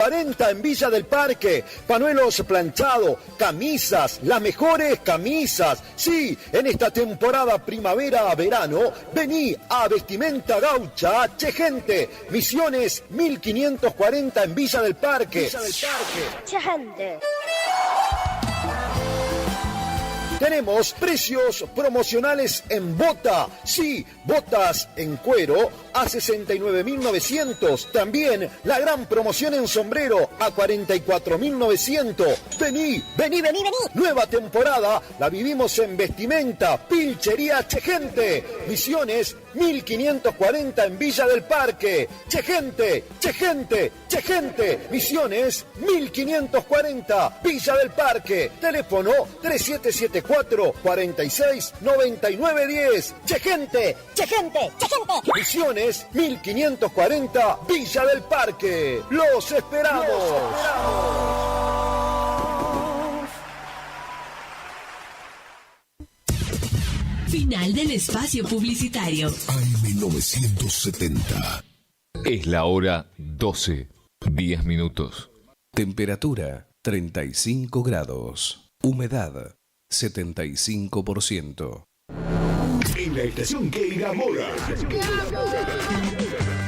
40 en Villa del Parque, pañuelos planchados, camisas, las mejores camisas. Sí, en esta temporada primavera-verano, vení a Vestimenta Gaucha, che gente, Misiones 1540 en Villa del Parque. Che gente. Tenemos precios promocionales en bota. Sí, botas en cuero a 69.900. También la gran promoción en sombrero a 44.900. Vení. Nueva temporada la vivimos en Vestimenta, Pilchería Che Gente. Misiones 1540 en Villa del Parque. Che gente. Misiones 1540, Villa del Parque. Teléfono 3774-469910. Che gente. Misiones 1540, Villa del Parque. Los esperamos. Final del espacio publicitario. AM970. Es la hora 12, 10 minutos. Temperatura 35 grados. Humedad 75%. En la estación que enamora.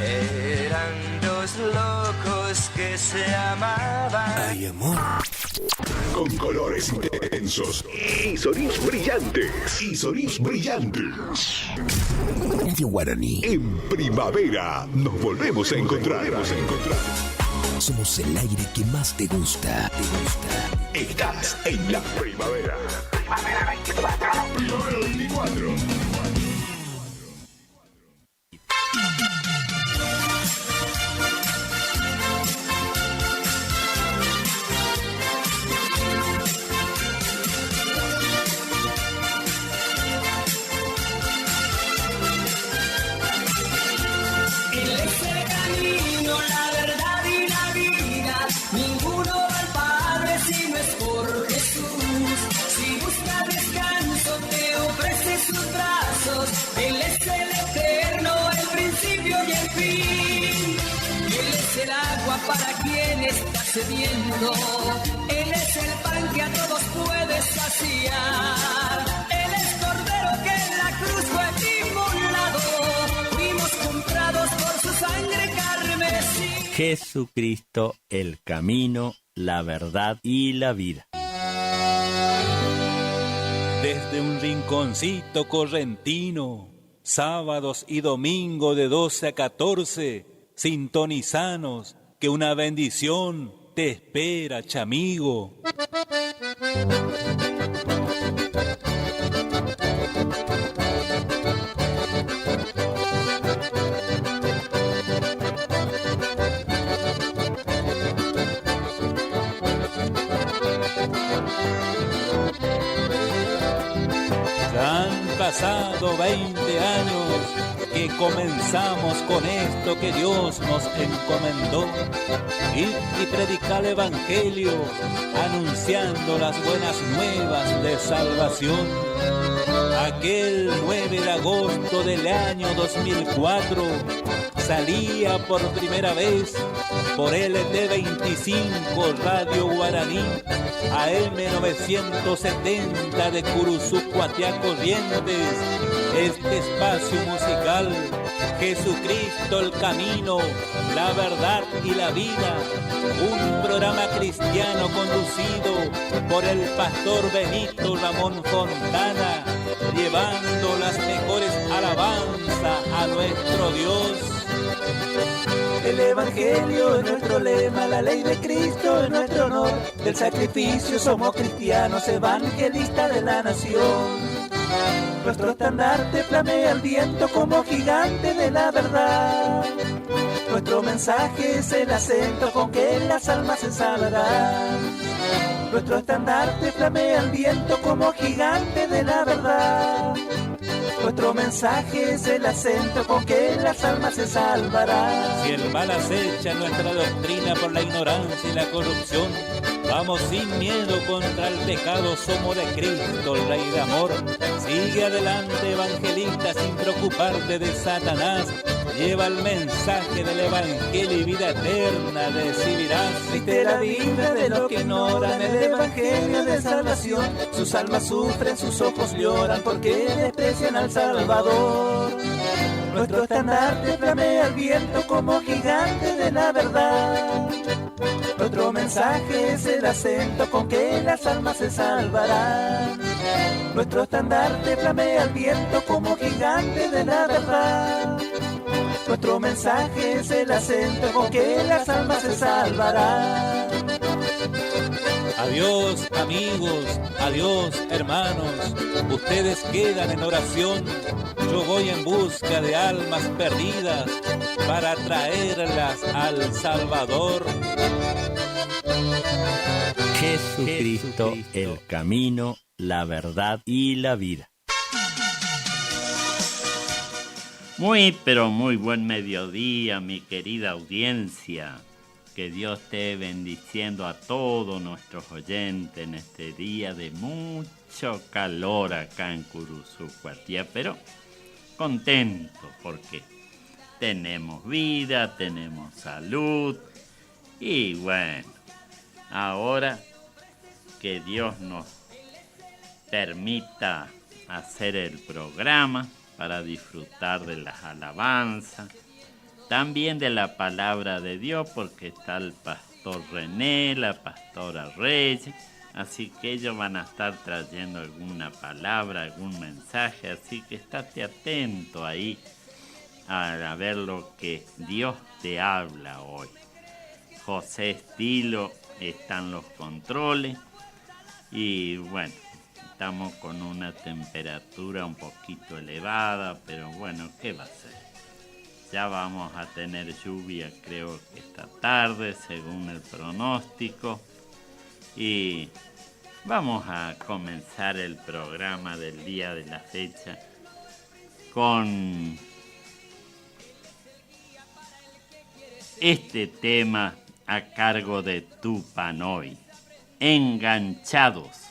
Eran dos locos que se amaban. Ay, amor. Con colores intensos y sonidos brillantes. Radio Guaraní. En primavera nos volvemos a encontrar. Somos el aire que más te gusta. Estás en la primavera. Primavera 24. Primavera 24. Él es el eterno, el principio y el fin. Él es el agua para quien está sediento. Él es el pan que a todos puede saciar. Él es cordero que en la cruz fue inmolado. Fuimos comprados por su sangre carmesí. Jesucristo, el camino, la verdad y la vida. Desde un rinconcito correntino, sábados y domingo de 12 a 14, sintonizanos, que una bendición te espera, chamigo. Han pasado 20 años que comenzamos con esto que Dios nos encomendó. Ir y predicar el Evangelio, anunciando las buenas nuevas de salvación. Aquel 9 de agosto del año 2004 salía por primera vez por LT25 Radio Guaraní, AM970 de Curuzucuatiá Corrientes, este espacio musical, Jesucristo el camino, la verdad y la vida, un programa cristiano conducido por el pastor Benito Ramón Fontana, llevando las mejores alabanzas a nuestro Dios. El Evangelio es nuestro lema, la ley de Cristo es nuestro honor. Del sacrificio somos cristianos, evangelistas de la nación. Nuestro estandarte flamea el viento como gigante de la verdad. Nuestro mensaje es el acento con que las almas se salvarán. Nuestro estandarte flamea el viento como gigante de la verdad. Nuestro mensaje es el acento con que las almas se salvarán. Si el mal acecha nuestra doctrina por la ignorancia y la corrupción, vamos sin miedo contra el pecado, somos de Cristo, el Rey de amor. Sigue adelante, evangelista, sin preocuparte de Satanás. lleva el mensaje del Evangelio y vida eterna recibirás. Triste la vida de los que ignoran el Evangelio de salvación. Sus almas sufren, sus ojos lloran porque desprecian al Salvador. Nuestro estandarte flamea al viento como gigante de la verdad. Nuestro mensaje es el acento con que las almas se salvarán. Nuestro estandarte flamea al viento como gigante de la verdad. Nuestro mensaje es el acento con que las almas se salvarán. Adiós amigos, adiós hermanos, ustedes quedan en oración. Yo voy en busca de almas perdidas para traerlas al Salvador. Jesucristo, el camino, la verdad y la vida. Muy, pero muy buen mediodía, mi querida audiencia. Que Dios esté bendiciendo a todos nuestros oyentes en este día de mucho calor acá en Curuzucuatía, pero contento porque tenemos vida, tenemos salud y bueno, ahora que Dios nos permita hacer el programa para disfrutar de las alabanzas, también de la palabra de Dios, porque está el pastor René, la pastora Reyes, así que ellos van a estar trayendo alguna palabra, algún mensaje, así que estate atento ahí a ver lo que Dios te habla hoy. José Estilo está en los controles y bueno, estamos con una temperatura un poquito elevada, pero bueno, ¿qué va a ser? Ya vamos a tener lluvia, creo que esta tarde, según el pronóstico. Y vamos a comenzar el programa del día de la fecha con este tema a cargo de Tupanoy, Enganchados.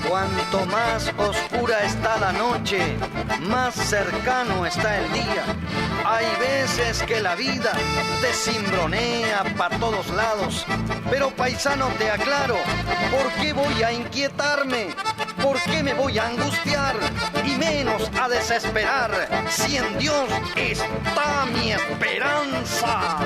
Cuanto más oscura está la noche, más cercano está el día. Hay veces que la vida te cimbronea para todos lados, pero paisano te aclaro, ¿por qué voy a inquietarme? ¿Por qué me voy a angustiar? Y menos a desesperar, si en Dios está mi esperanza.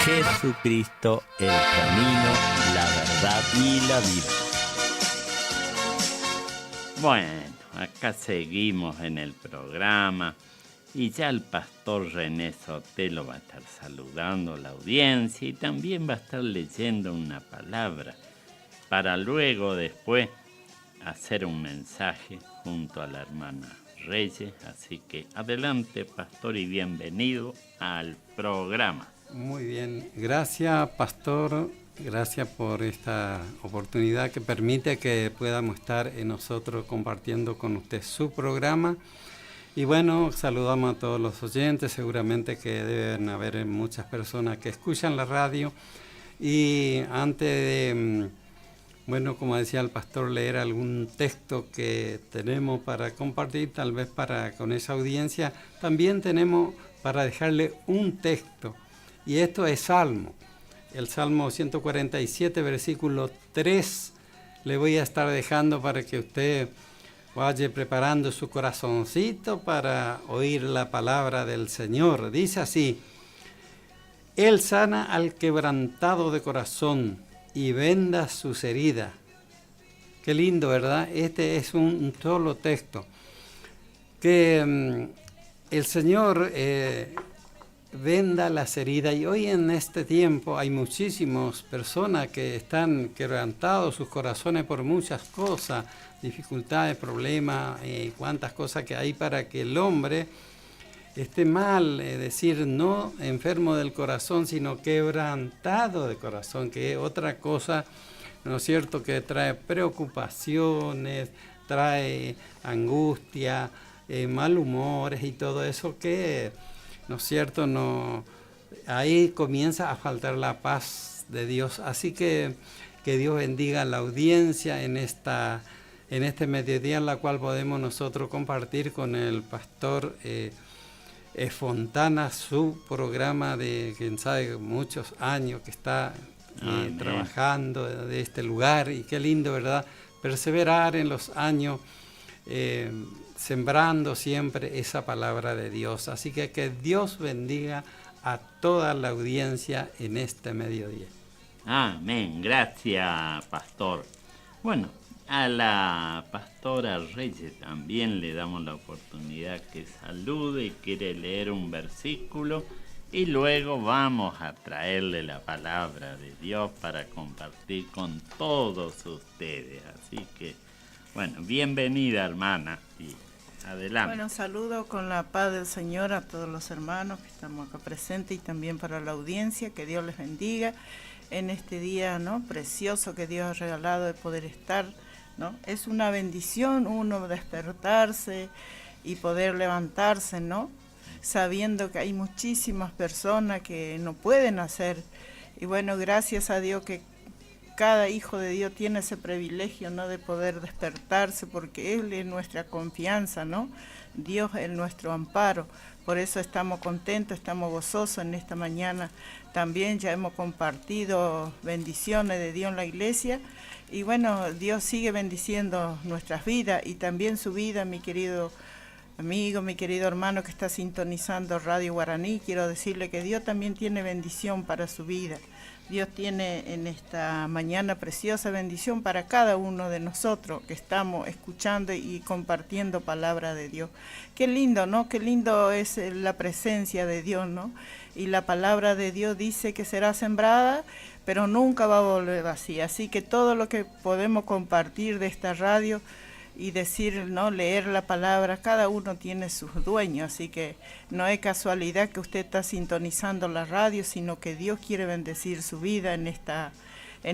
Jesucristo, el camino, la verdad y la vida. Bueno, acá seguimos en el programa y ya el pastor René Sotelo va a estar saludando a la audiencia y también va a estar leyendo una palabra para luego después hacer un mensaje junto a la hermana Reyes. Así que adelante, pastor, y bienvenido al programa. Muy bien, gracias, pastor. Gracias por esta oportunidad que permite que podamos estar nosotros compartiendo con usted su programa. Y bueno, saludamos a todos los oyentes, seguramente que deben haber muchas personas que escuchan la radio. Y antes de, bueno, como decía el pastor, leer algún texto que tenemos para compartir, tal vez con esa audiencia, también tenemos para dejarle un texto. Y esto es Salmo. El Salmo 147, versículo 3, le voy a estar dejando para que usted vaya preparando su corazoncito para oír la palabra del Señor. Dice así: Él sana al quebrantado de corazón y venda sus heridas. Qué lindo, ¿verdad? Este es un solo texto. Que el Señor venda las heridas. Y hoy en este tiempo hay muchísimas personas que están quebrantados sus corazones por muchas cosas, dificultades, problemas, cuántas cosas que hay para que el hombre esté mal, decir no enfermo del corazón, sino quebrantado de corazón, que es otra cosa, ¿no es cierto?, que trae preocupaciones, trae angustia, mal humores y todo eso que, ¿no es cierto?, ahí comienza a faltar la paz de Dios. Así que Dios bendiga a la audiencia en este mediodía en la cual podemos nosotros compartir con el pastor Fontana su programa de, quién sabe, muchos años que está trabajando de este lugar. Y qué lindo, ¿verdad?, perseverar en los años sembrando siempre esa palabra de Dios. Así que Dios bendiga a toda la audiencia en este mediodía. Amén, gracias, pastor. Bueno, a la pastora Reyes también le damos la oportunidad que salude y quiere leer un versículo y luego vamos a traerle la palabra de Dios para compartir con todos ustedes. Así que, bueno, bienvenida, hermana, y adelante. Bueno, saludo con la paz del Señor a todos los hermanos que estamos acá presentes y también para la audiencia. Que Dios les bendiga en este día, ¿no?, precioso que Dios ha regalado de poder estar, ¿no? Es una bendición uno despertarse y poder levantarse, ¿no?, sabiendo que hay muchísimas personas que no pueden hacer. Y bueno, gracias a Dios que cada hijo de Dios tiene ese privilegio, ¿no?, de poder despertarse, porque Él es nuestra confianza, ¿no? Dios es nuestro amparo. Por eso estamos contentos, estamos gozosos en esta mañana. También ya hemos compartido bendiciones de Dios en la iglesia. Y bueno, Dios sigue bendiciendo nuestras vidas y también su vida, mi querido amigo, mi querido hermano que está sintonizando Radio Guaraní. Quiero decirle que Dios también tiene bendición para su vida. Dios tiene en esta mañana preciosa bendición para cada uno de nosotros que estamos escuchando y compartiendo palabra de Dios. Qué lindo, ¿no? Qué lindo es la presencia de Dios, ¿no? Y la palabra de Dios dice que será sembrada, pero nunca va a volver vacía. Así que todo lo que podemos compartir de esta radio y decir, ¿no?, leer la palabra, cada uno tiene sus dueños, así que no es casualidad que usted está sintonizando la radio, sino que Dios quiere bendecir su vida en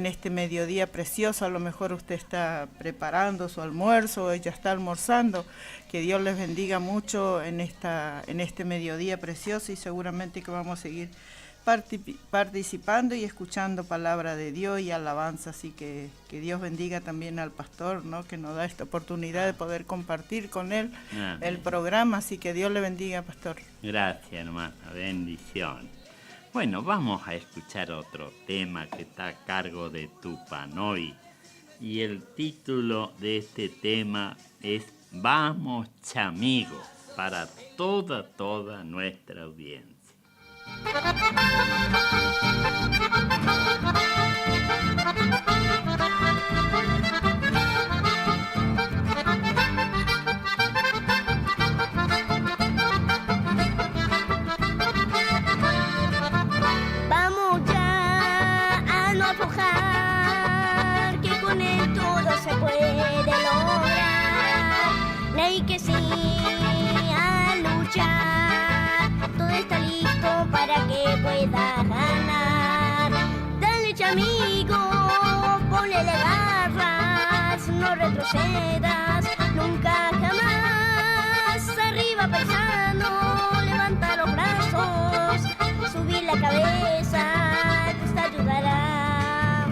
este mediodía precioso. A lo mejor usted está preparando su almuerzo o ella está almorzando. Que Dios les bendiga mucho en este mediodía precioso, y seguramente que vamos a seguir participando y escuchando palabra de Dios y alabanza. Así que Dios bendiga también al pastor, ¿no?, que nos da esta oportunidad de poder compartir con él el programa. Así que Dios le bendiga, pastor. Gracias, hermana, bendición. Bueno, vamos a escuchar otro tema que está a cargo de Tupanoy, y el título de este tema es Vamos Chamigo, para toda nuestra audiencia. retrocedas, nunca jamás. Arriba paisano, levanta los brazos, subir la cabeza, Dios te ayudará.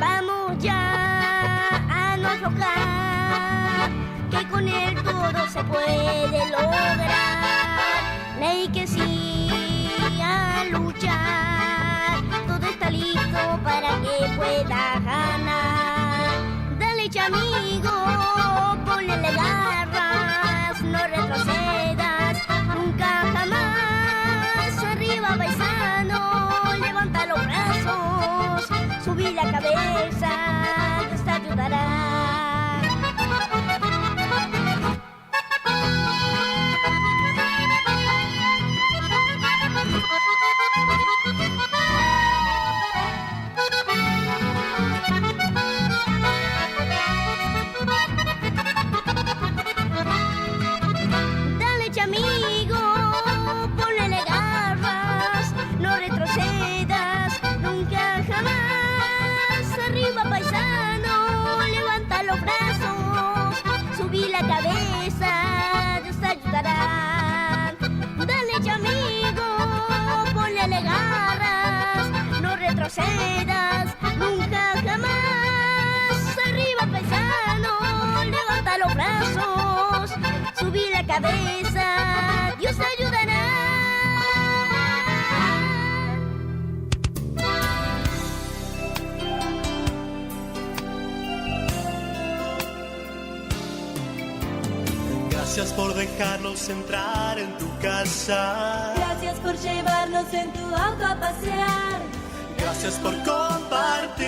Vamos ya a no aflojar, que con él todo se puede lograr. Ley que sí a luchar, todo está listo para que pueda ganar. Dale, amigo, ponle garras, no retrocedas, nunca jamás. Arriba paisano, levanta los brazos, subí la cabeza, Dios te ayudará. Dale, amigo, ponle garras, no retrocedas, nunca jamás. Arriba paisano, levanta los brazos, subí la cabeza, Dios te ayudará. Dale, amigo, ponle garras, no retrocedas, nunca jamás. Arriba paisano, levanta los brazos, subí la cabeza, Dios te ayudará. Gracias por dejarnos entrar en tu casa. Gracias por llevarnos en tu auto a pasear. Gracias por compartir,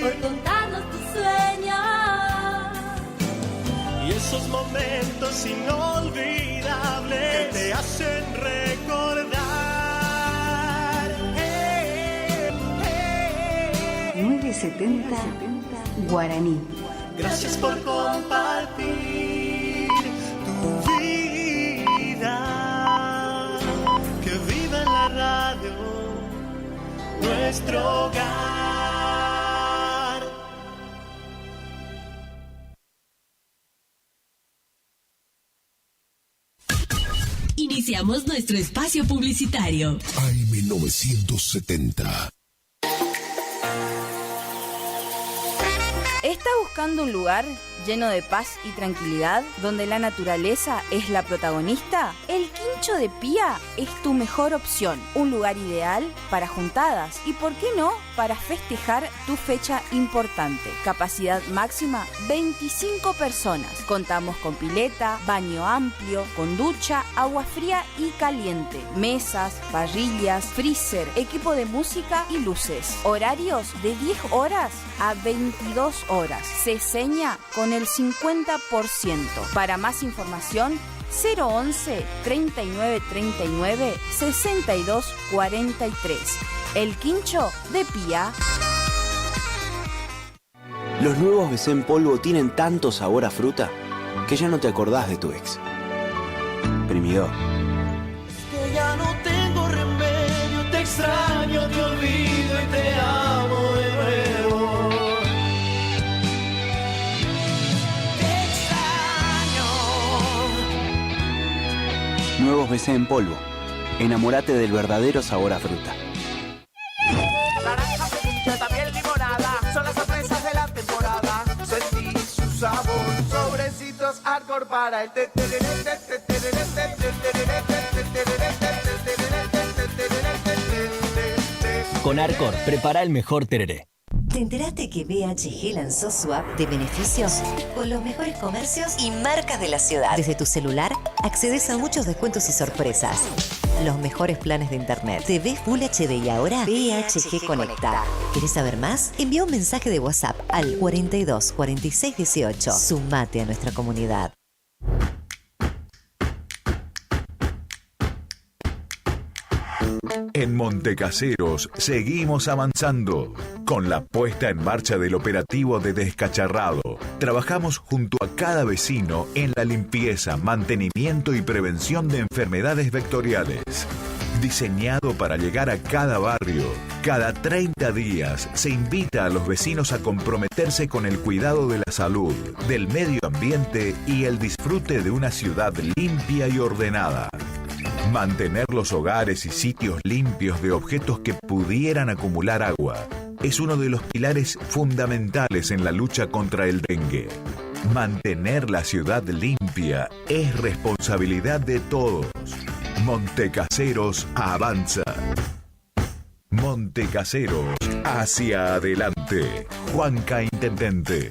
por contarnos tus sueños y esos momentos inolvidables que te hacen recordar. 970 Guaraní. Gracias por compartir tu vida. Que viva en la radio nuestro hogar. Iniciamos nuestro espacio publicitario. AM970. ¿Está buscando un lugar lleno de paz y tranquilidad, donde la naturaleza es la protagonista? El Quincho de Pía es tu mejor opción. Un lugar ideal para juntadas y, ¿por qué no?, para festejar tu fecha importante. Capacidad máxima 25 personas. Contamos con pileta, baño amplio, con ducha, agua fría y caliente, mesas, parrillas, freezer, equipo de música y luces. Horarios de 10 horas a 22 horas. Se seña con el 50%. Para más información, 011 39 39 62 43. El Quincho de Pía. Los nuevos BC en polvo tienen tanto sabor a fruta que ya no te acordás de tu ex. Primidor. Que ya no tengo remedio, te extraño, te olvido y te amo de nuevo. Te extraño. Nuevos BC en polvo. Enamórate del verdadero sabor a fruta. Naranja, ceviche, también limonada. Son las sorpresas de la temporada. Sentí su sabor. Sobrecitos hardcore para el Con Arcor, prepara el mejor tereré. ¿Te enteraste que BHG lanzó su app de beneficios con los mejores comercios y marcas de la ciudad? Desde tu celular accedes a muchos descuentos y sorpresas. Los mejores planes de internet. TV Full HD y ahora BHG Conecta. ¿Querés saber más? Envía un mensaje de WhatsApp al 42 46 18. Sumate a nuestra comunidad. En Montecaseros seguimos avanzando Con la puesta en marcha del operativo de descacharrado, trabajamos junto a cada vecino en la limpieza, mantenimiento y prevención de enfermedades vectoriales. Diseñado para llegar a cada barrio, cada 30 días se invita a los vecinos a comprometerse con el cuidado de la salud, del medio ambiente y el disfrute de una ciudad limpia y ordenada. Mantener los hogares y sitios limpios de objetos que pudieran acumular agua es uno de los pilares fundamentales en la lucha contra el dengue. Mantener la ciudad limpia es responsabilidad de todos. Montecaseros avanza. Montecaseros hacia adelante. Juanca Intendente.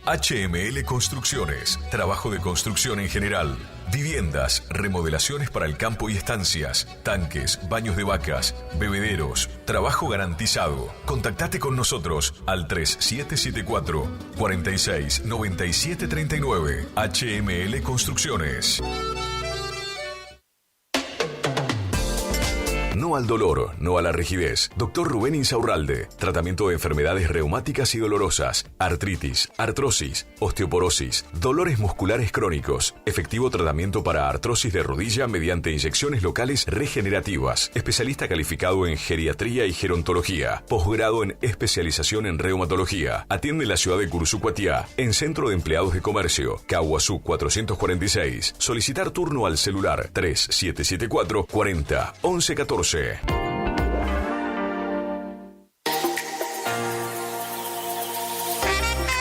HML Construcciones, trabajo de construcción en general. Viviendas, remodelaciones para el campo y estancias, tanques, baños de vacas, bebederos, trabajo garantizado. Contactate con nosotros al 3774 46 97 39. HML Construcciones. No al dolor, no a la rigidez. Dr. Rubén Insaurralde. Tratamiento de enfermedades reumáticas y dolorosas, artritis, artrosis, osteoporosis, dolores musculares crónicos. Efectivo tratamiento para artrosis de rodilla mediante inyecciones locales regenerativas. Especialista calificado en geriatría y gerontología. Posgrado en especialización en reumatología. Atiende en la ciudad de Cursucuatiá, en Centro de Empleados de Comercio, Caguazú 446. Solicitar turno al celular 3774 40 11 14.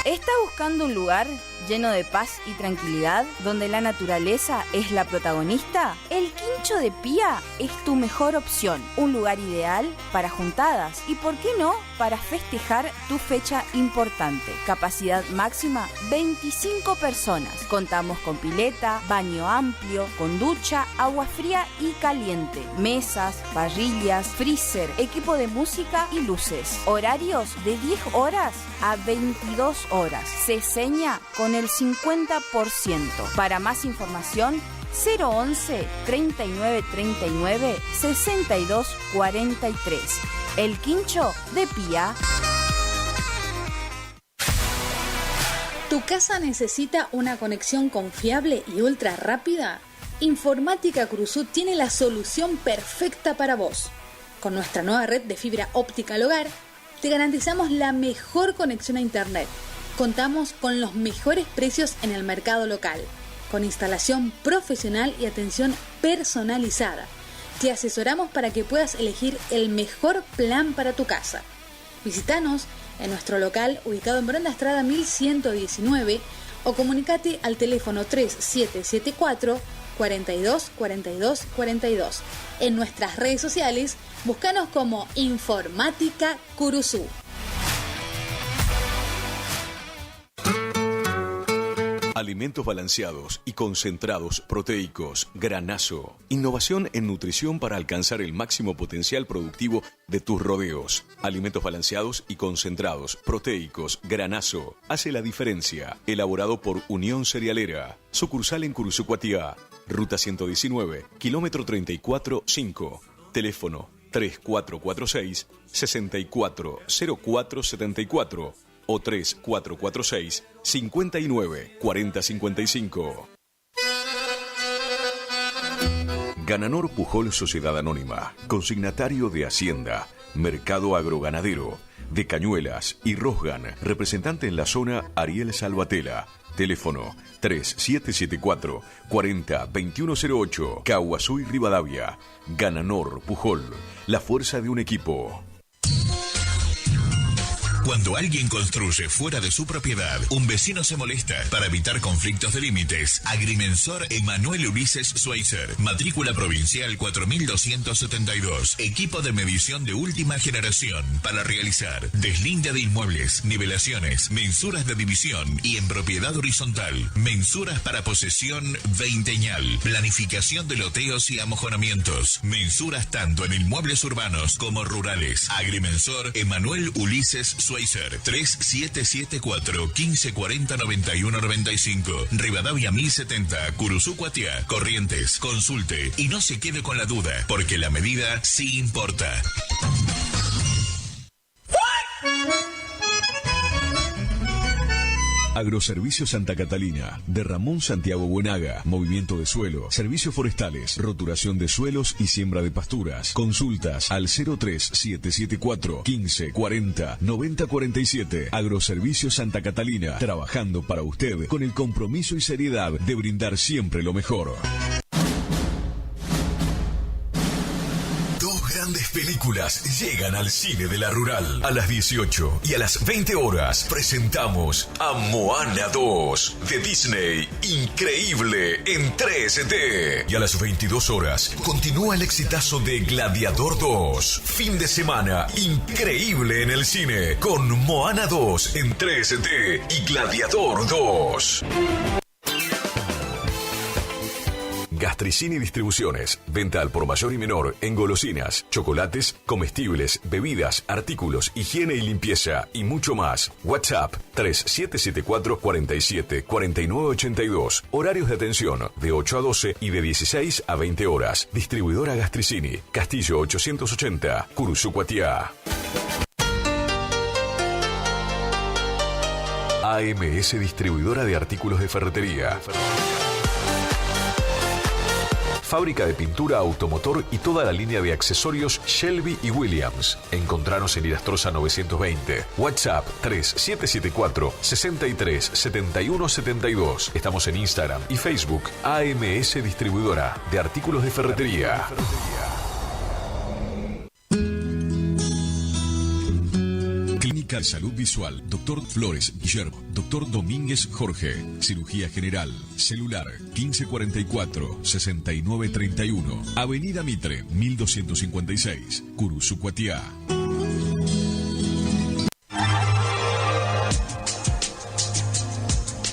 ¿Está buscando un lugar lleno de paz y tranquilidad donde la naturaleza es la protagonista? El Quincho de Pía es tu mejor opción. Un lugar ideal para juntadas y, ¿por qué no?, para festejar tu fecha importante. Capacidad máxima 25 personas. Contamos con pileta, baño amplio, con ducha, agua fría y caliente, mesas, parrillas, freezer, equipo de música y luces. Horarios de 10 horas a 22 horas. Se seña con el 50%. Para más información, 011 39 39 62 43. El Quincho de Pía. ¿Tu casa necesita una conexión confiable y ultra rápida? Informática Cruzú tiene la solución perfecta para vos. Con nuestra nueva red de fibra óptica al hogar, te garantizamos la mejor conexión a internet. Contamos con los mejores precios en el mercado local, con instalación profesional y atención personalizada. Te asesoramos para que puedas elegir el mejor plan para tu casa. Visítanos en nuestro local ubicado en Brenda Estrada 1119 o comunicate al teléfono 3774 42 42 42. En nuestras redes sociales, búscanos como Informática Curuzú. Alimentos balanceados y concentrados proteicos, Granazo. Innovación en nutrición para alcanzar el máximo potencial productivo de tus rodeos. Alimentos balanceados y concentrados proteicos, Granazo. Hace la diferencia. Elaborado por Unión Cerealera. Sucursal en Cursucuatiá. Ruta 119, kilómetro 34-5. Teléfono 3446 640474 o 3446 59 40 55. Gananor Pujol Sociedad Anónima, consignatario de Hacienda, Mercado Agroganadero, de Cañuelas y Rosgan, representante en la zona Ariel Salvatela. Teléfono 3774 40 2108, Caguazú y Rivadavia. Gananor Pujol, la fuerza de un equipo. Cuando alguien construye fuera de su propiedad, un vecino se molesta. Para evitar conflictos de límites, Agrimensor Emanuel Ulises Schweitzer, matrícula provincial 4272, equipo de medición de última generación para realizar deslinde de inmuebles, nivelaciones, mensuras de división y en propiedad horizontal, mensuras para posesión veinteñal, planificación de loteos y amojonamientos, mensuras tanto en inmuebles urbanos como rurales. Agrimensor Emanuel Ulises Schweitzer. Schweitzer, 3774 1540 9195. Rivadavia 1070, Curuzú Cuatiá, Corrientes. Consulte y no se quede con la duda, porque la medida sí importa. Agroservicio Santa Catalina, de Ramón Santiago Buenaga, movimiento de suelo, servicios forestales, roturación de suelos y siembra de pasturas. Consultas al 03774 1540 9047. Agroservicio Santa Catalina, trabajando para usted con el compromiso y seriedad de brindar siempre lo mejor. Grandes películas llegan al cine de la Rural. A las 18 y a las 20 horas presentamos a Moana 2 de Disney, increíble en 3D. Y a las 22 horas continúa el exitazo de Gladiador 2. Fin de semana increíble en el cine con Moana 2 en 3D y Gladiador 2. Gastricini Distribuciones. Venta al por mayor y menor en golosinas, chocolates, comestibles, bebidas, artículos, higiene y limpieza y mucho más. WhatsApp 3774 47 49 82. Horarios de atención de 8 a 12 y de 16 a 20 horas. Distribuidora Gastricini. Castillo 880, Curuzú Cuatiá. AMS Distribuidora de Artículos de Ferretería. Fábrica de pintura automotor y toda la línea de accesorios Shelby y Williams. Encontranos en Irastrosa 920. WhatsApp 3774 63 71 72. Estamos en Instagram y Facebook. AMS Distribuidora de Artículos de Ferretería. Clínica de Salud Visual, Dr. Flores Guillermo, Dr. Domínguez Jorge, Cirugía General, Celular 1544-6931, Avenida Mitre 1256, Curuzú Cuatiá.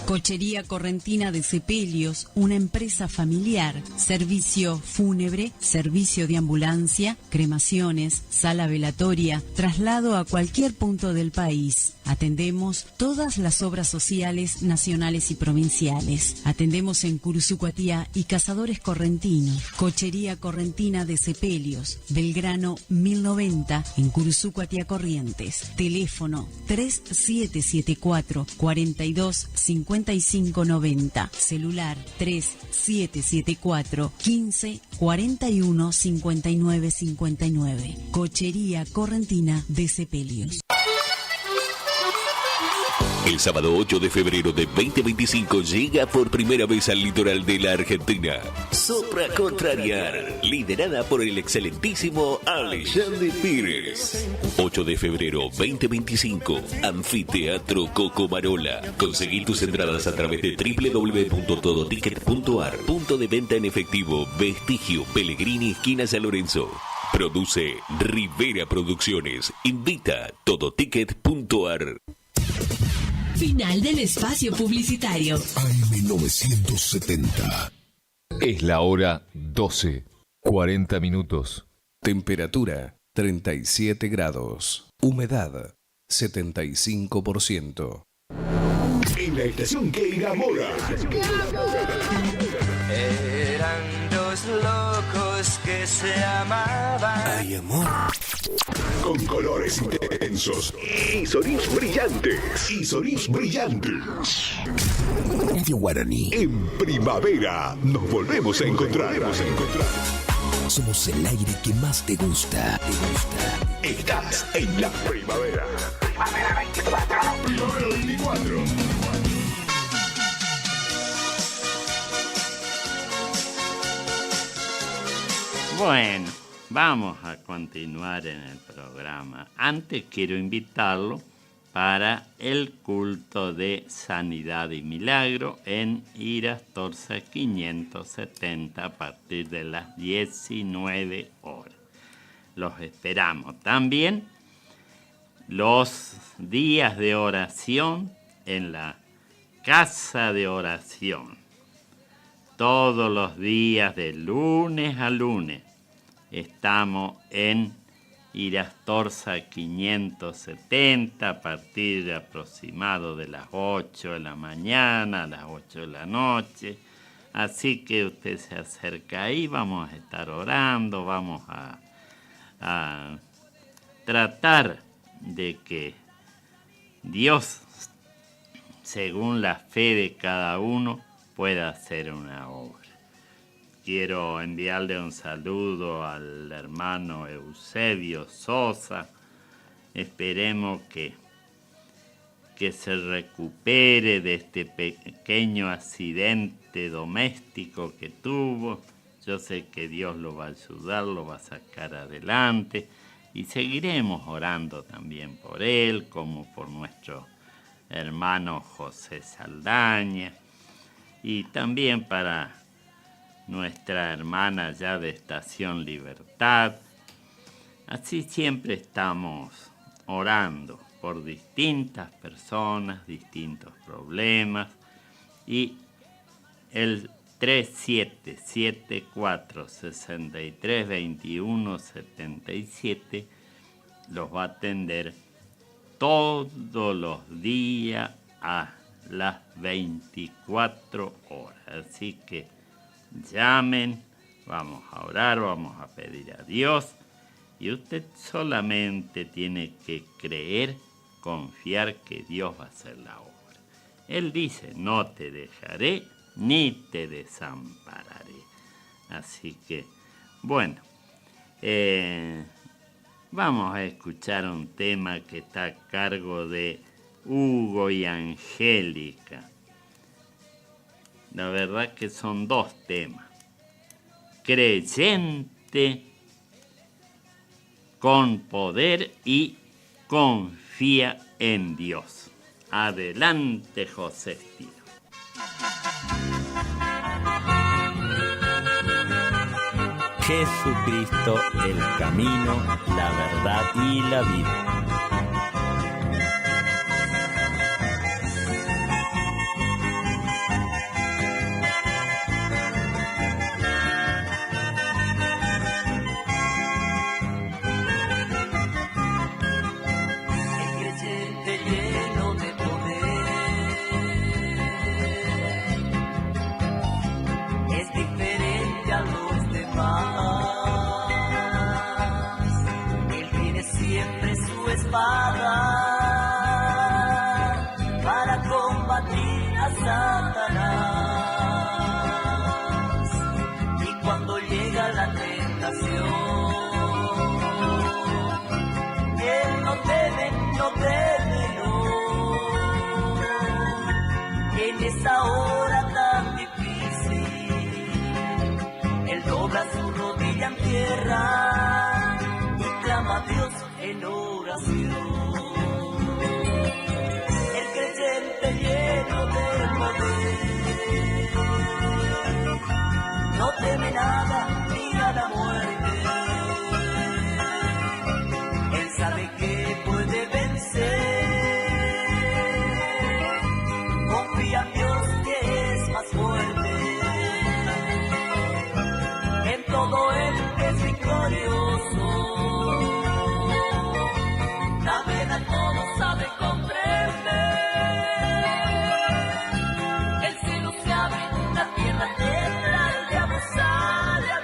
Cochería Correntina de Sepelios, una empresa familiar, servicio fúnebre, servicio de ambulancia, cremaciones, sala velatoria, traslado a cualquier punto del país. Atendemos todas las obras sociales nacionales y provinciales. Atendemos en Curuzú Cuatiá y Cazadores Correntinos. Cochería Correntina de Sepelios, Belgrano 1090 en Curuzú Cuatiá Corrientes. Teléfono 3774 42 5590. Celular 3774 15 41 59 59. Cochería Correntina de Sepelios. El sábado 8 de febrero de 2025 llega por primera vez al litoral de la Argentina Sopra Contrariar, liderada por el excelentísimo Alexandre Pires. 8 de febrero 2025, Anfiteatro Cocomarola. Conseguí tus entradas a través de www.todoticket.ar. Punto de venta en efectivo, Vestigio, Pellegrini, esquina San Lorenzo. Produce Rivera Producciones. Invita Todoticket.ar. Final del espacio publicitario. AM970. Es la hora 12, 40 minutos. Temperatura 37 grados. Humedad 75%. En la estación que enamora. Eran dos locos que se amaban. Ay, amor. Con colores intensos y sonidos brillantes. Radio Guaraní. En primavera nos volvemos a encontrar. Somos el aire que más te gusta. Estás en la primavera. Primavera 24. Primavera 24. Bueno, vamos a continuar en el programa. Antes quiero invitarlo para el culto de Sanidad y Milagro en Irastorza 570 a partir de las 19 horas. Los esperamos. También los días de oración en la Casa de Oración. Todos los días de lunes a lunes estamos en Irastorza 570 a partir de aproximado de las 8 de la mañana a las 8 de la noche. Así que usted se acerca ahí, vamos a estar orando, vamos a tratar de que Dios, según la fe de cada uno, pueda hacer una obra. Quiero enviarle un saludo al hermano Eusebio Sosa. Esperemos que se recupere de este pequeño accidente doméstico que tuvo. Yo sé que Dios lo va a ayudar, lo va a sacar adelante y seguiremos orando también por él, como por nuestro hermano José Saldaña y también para nuestra hermana ya de Estación Libertad. Así siempre estamos orando por distintas personas, distintos problemas, y el 3774-6321-77 los va a atender todos los días a las 24 horas. Así que llamen, vamos a orar, vamos a pedir a Dios, y usted solamente tiene que creer, confiar que Dios va a hacer la obra. Él dice, no te dejaré ni te desampararé. Así que, bueno, vamos a escuchar un tema que está a cargo de Hugo y Angélica. La verdad que son dos temas. Creyente con poder y confía en Dios. Adelante, José Estilo. Jesucristo, el camino, la verdad y la vida. Para combatir a Satanás, y cuando llega la tentación, él no teme, no. En esa hora tan difícil, él dobla su rodilla en tierra y clama a Dios en oración. Lleno de poder, no teme nada ni a la muerte. Él sabe que puede vencer, confía en Dios que es más fuerte. En todo Él es victorioso, navega todo, sabe comprender. La tierra, el diablo sale a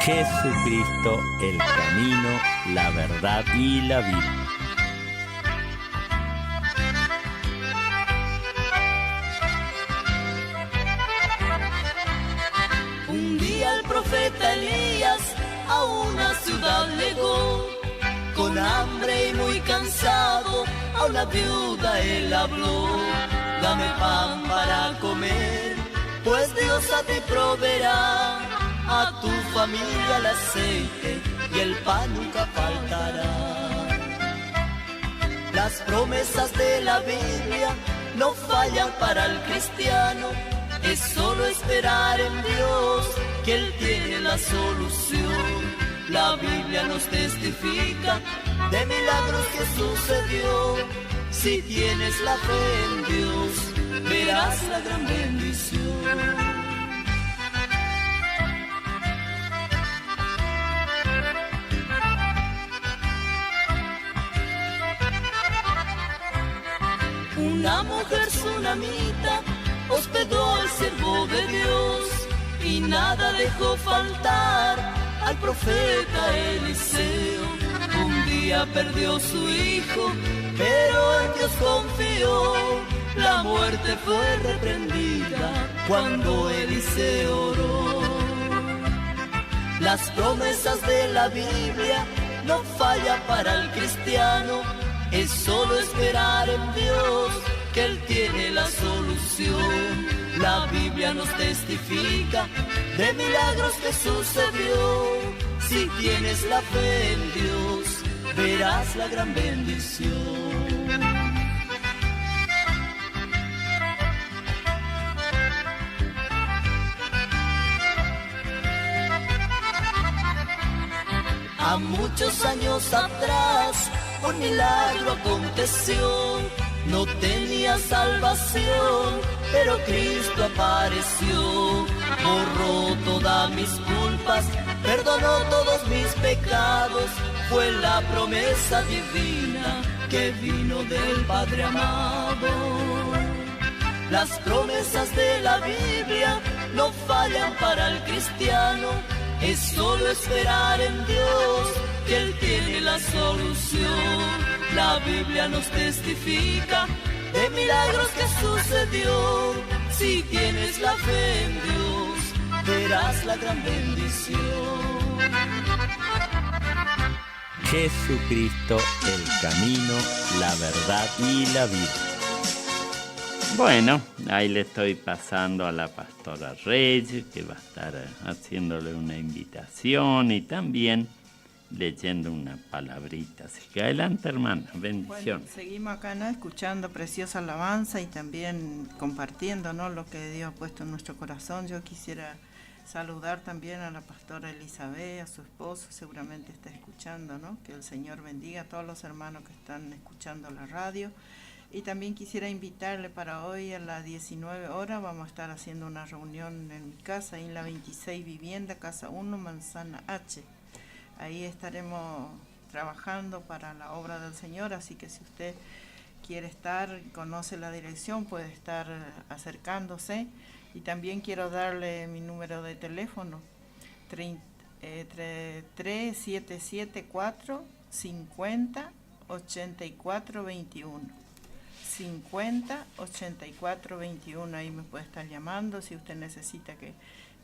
Jesucristo, el camino, la verdad y la vida. Un día el profeta Elías a una ciudad llegó, con hambre y muy cansado, a una viuda él habló: dame pan para comer, pues Dios a ti proveerá, a tu familia el aceite y el pan nunca faltará. Las promesas de la Biblia no fallan para el cristiano, es solo esperar en Dios, que Él tiene la solución. La Biblia nos testifica de milagros que sucedió. Si tienes la fe en Dios, verás la gran bendición. Una mujer tsunamita hospedó al siervo de Dios y nada dejó faltar al profeta Eliseo. Un día perdió su hijo, pero en Dios confió. La muerte fue reprendida cuando Eliseo oró. Las promesas de la Biblia no fallan para el cristiano, es solo esperar en Dios, que Él tiene la solución. La Biblia nos testifica de milagros que sucedió. Si tienes la fe en Dios, verás la gran bendición. A muchos años atrás un milagro aconteció. No tenía salvación, pero Cristo apareció. Borró todas mis culpas, perdonó todos mis pecados. Fue la promesa divina que vino del Padre amado. Las promesas de la Biblia no fallan para el cristiano, es solo esperar en Dios, que Él tiene la solución. La Biblia nos testifica de milagros que sucedió. Si tienes la fe en Dios, verás la gran bendición. Jesucristo, el camino, la verdad y la vida. Bueno, ahí le estoy pasando a la pastora Reyes, que va a estar haciéndole una invitación y también leyendo una palabrita. Así que adelante, hermana, bendición. Bueno, seguimos acá, ¿no?, escuchando preciosa alabanza y también compartiendo, ¿no?, lo que Dios ha puesto en nuestro corazón. Yo quisiera saludar también a la pastora Elizabeth, a su esposo, seguramente está escuchando, ¿no? Que el Señor bendiga a todos los hermanos que están escuchando la radio. Y también quisiera invitarle para hoy a las 19 horas, vamos a estar haciendo una reunión en mi casa, ahí en la 26 Vivienda, Casa 1, Manzana H. Ahí estaremos trabajando para la obra del Señor, así que si usted quiere estar, conoce la dirección, puede estar acercándose. Y también quiero darle mi número de teléfono, 3774 50 84 21. 50 84 21, ahí me puede estar llamando si usted necesita que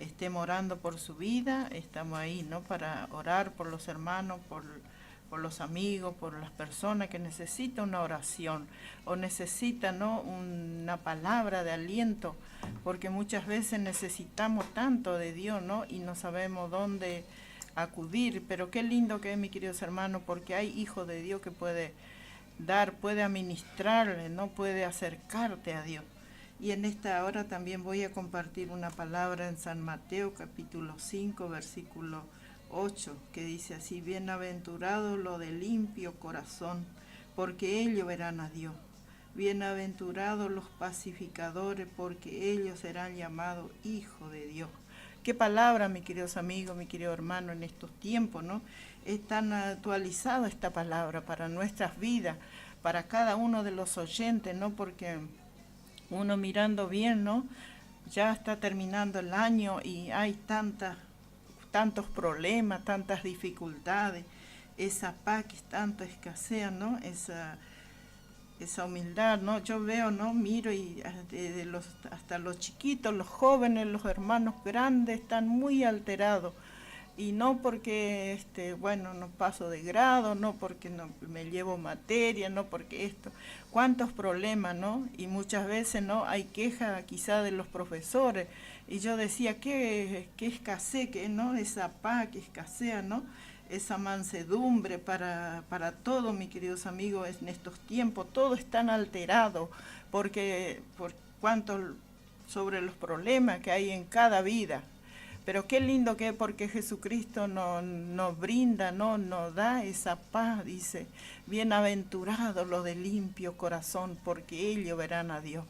estemos orando por su vida. Estamos ahí, ¿no?, para orar por los hermanos, por los amigos, por las personas que necesitan una oración o necesitan, ¿no?, una palabra de aliento, porque muchas veces necesitamos tanto de Dios, ¿no?, y no sabemos dónde acudir. Pero qué lindo que es, mis queridos hermanos, porque hay hijos de Dios que puede dar, puede administrarle, no puede acercarte a Dios. Y en esta hora también voy a compartir una palabra en San Mateo capítulo 5 versículo 8, que dice así: bienaventurados los de limpio corazón, porque ellos verán a Dios. Bienaventurados los pacificadores, porque ellos serán llamados hijos de Dios. Qué palabra, mis queridos amigos, mi querido hermano, en estos tiempos, ¿no? Es tan actualizada esta palabra para nuestras vidas, para cada uno de los oyentes, ¿no? Porque uno mirando bien, ¿no?, ya está terminando el año y hay tantas tantos problemas, tantas dificultades, esa paz que tanto escasea, ¿no? Esa humildad, ¿no? Yo veo, ¿no? Miro y hasta los chiquitos, los jóvenes, los hermanos grandes están muy alterados. Y no porque, no paso de grado, no porque no me llevo materia, no porque esto. ¿Cuántos problemas, no? Y muchas veces, ¿no? Hay queja quizá de los profesores. Y yo decía, ¿qué escasez, ¿no? Esa paz que escasea, ¿no? Esa mansedumbre para todo, mis queridos amigos, en estos tiempos, todo es tan alterado, por cuánto sobre los problemas que hay en cada vida. Pero qué lindo que es porque Jesucristo nos brinda, nos da esa paz, dice, bienaventurados los de limpio corazón, porque ellos verán a Dios.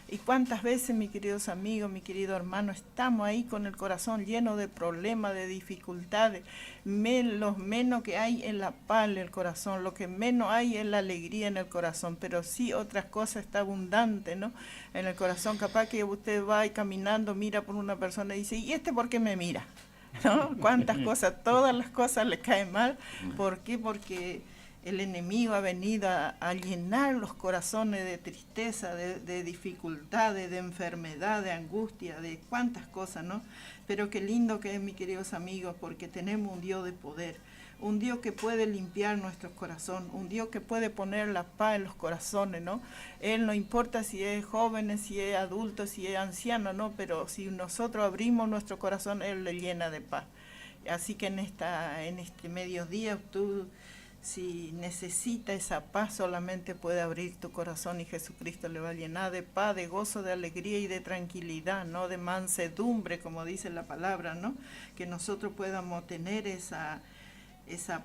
Y cuántas veces, mis queridos amigos, mi querido hermano, estamos ahí con el corazón lleno de problemas, de dificultades, los menos que hay en la paz en el corazón, lo que menos hay es la alegría en el corazón, pero sí otras cosas está abundante, ¿no? En el corazón, capaz que usted va ahí caminando, mira por una persona y dice, ¿y por qué me mira? ¿No? Cuántas cosas, todas las cosas le caen mal. ¿Por qué? Porque el enemigo ha venido a llenar los corazones de tristeza, de dificultades, de enfermedad, de angustia, de cuántas cosas, ¿no? Pero qué lindo que es, mis queridos amigos, porque tenemos un Dios de poder, un Dios que puede limpiar nuestro corazón, un Dios que puede poner la paz en los corazones, ¿no? Él no importa si es joven, si es adulto, si es anciano, ¿no? Pero si nosotros abrimos nuestro corazón, Él le llena de paz. Así que en este mediodía tú, si necesita esa paz, solamente puede abrir tu corazón y Jesucristo le va a llenar de paz, de gozo, de alegría y de tranquilidad, ¿no? De mansedumbre, como dice la palabra, ¿no? Que nosotros podamos tener esa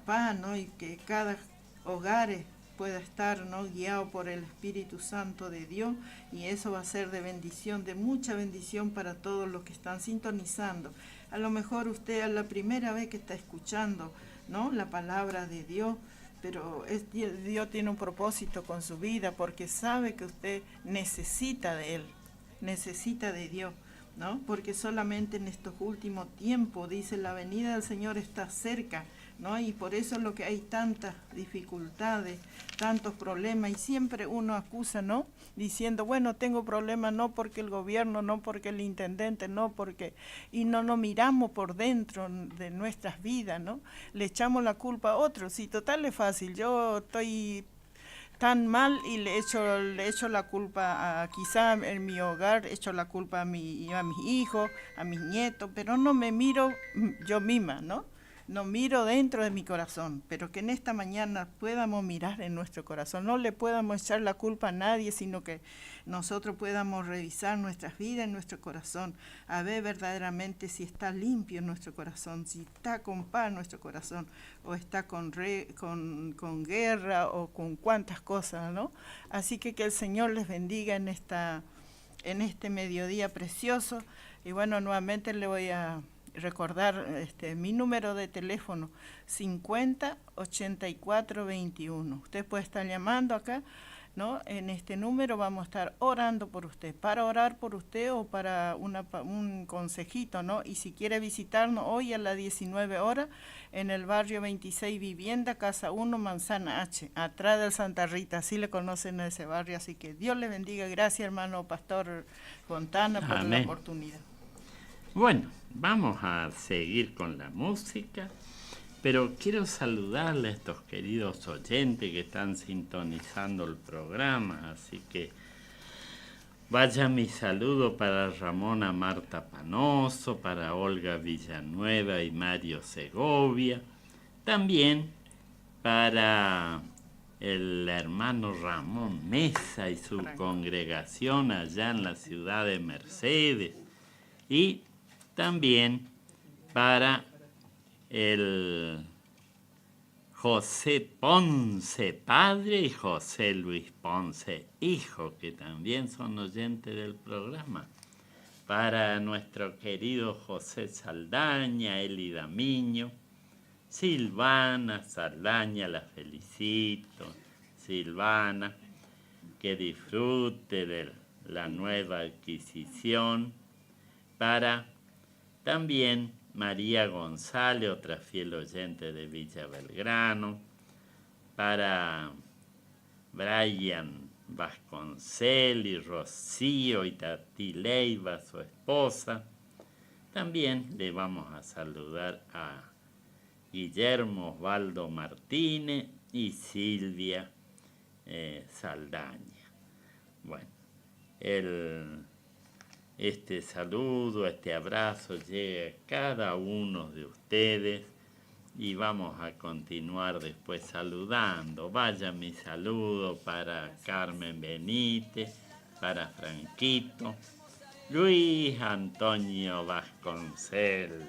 paz, ¿no? Y que cada hogar pueda estar, ¿no? Guiado por el Espíritu Santo de Dios, y eso va a ser de bendición, de mucha bendición para todos los que están sintonizando. A lo mejor usted es la primera vez que está escuchando, ¿no? La palabra de Dios, pero Dios tiene un propósito con su vida, porque sabe que usted necesita de Él, necesita de Dios, ¿no? Porque solamente en estos últimos tiempos, dice, la venida del Señor está cerca, ¿no? Y por eso es lo que hay tantas dificultades, tantos problemas, y siempre uno acusa, ¿no? Diciendo, bueno, tengo problemas no porque el gobierno, no porque el intendente, no porque... Y no nos miramos por dentro de nuestras vidas, ¿no? Le echamos la culpa a otros, y total es fácil, yo estoy tan mal y le echo la culpa quizá en mi hogar, echo la culpa a mis hijos, a mis nietos, pero no me miro yo misma, ¿no? No miro dentro de mi corazón, pero que en esta mañana podamos mirar en nuestro corazón, no le podamos echar la culpa a nadie, sino que nosotros podamos revisar nuestras vidas en nuestro corazón, a ver verdaderamente si está limpio nuestro corazón, si está con paz nuestro corazón, o está con guerra, o con cuantas cosas, ¿no? Así que el Señor les bendiga en este mediodía precioso, y bueno, nuevamente le voy a recordar mi número de teléfono 50 84 21. Usted puede estar llamando acá, ¿no? En este número vamos a estar orando por usted, para orar por usted o para un consejito, ¿no? Y si quiere visitarnos hoy a las 19 horas en el barrio 26 Vivienda, Casa 1, Manzana H, atrás del Santa Rita, así le conocen a ese barrio, así que Dios le bendiga. Gracias, hermano Pastor Fontana, por la oportunidad. Bueno, vamos a seguir con la música, pero quiero saludarle a estos queridos oyentes que están sintonizando el programa, así que vaya mi saludo para Ramona Marta Panoso, para Olga Villanueva y Mario Segovia, también para el hermano Ramón Mesa y su congregación allá en la ciudad de Mercedes, y también para el José Ponce, padre, y José Luis Ponce, hijo, que también son oyentes del programa. Para nuestro querido José Saldaña, Eli Damiño, Silvana Saldaña, la felicito. Silvana, que disfrute de la nueva adquisición. Para también María González, otra fiel oyente de Villa Belgrano, para Brian Vasconcelos, Rocío y Tati Leiva, su esposa. También le vamos a saludar a Guillermo Osvaldo Martínez y Silvia Saldaña. Bueno, este saludo, este abrazo llega a cada uno de ustedes y vamos a continuar después saludando. Vaya mi saludo para Carmen Benítez, para Franquito, Luis Antonio Vasconcelos,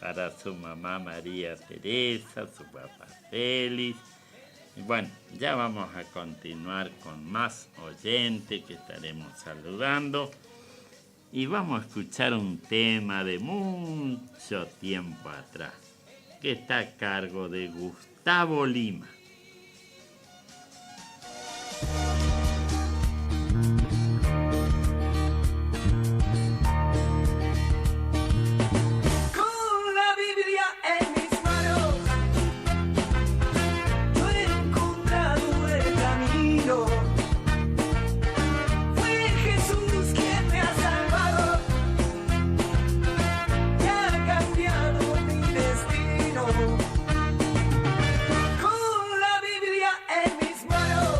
para su mamá María Teresa, su papá Félix. Y bueno, ya vamos a continuar con más oyentes que estaremos saludando. Y vamos a escuchar un tema de mucho tiempo atrás, que está a cargo de Gustavo Lima. Con la Biblia en mis manos, yo he encontrado el camino. Fue Jesús quien me ha salvado y ha cambiado mi destino. Con la Biblia en mis manos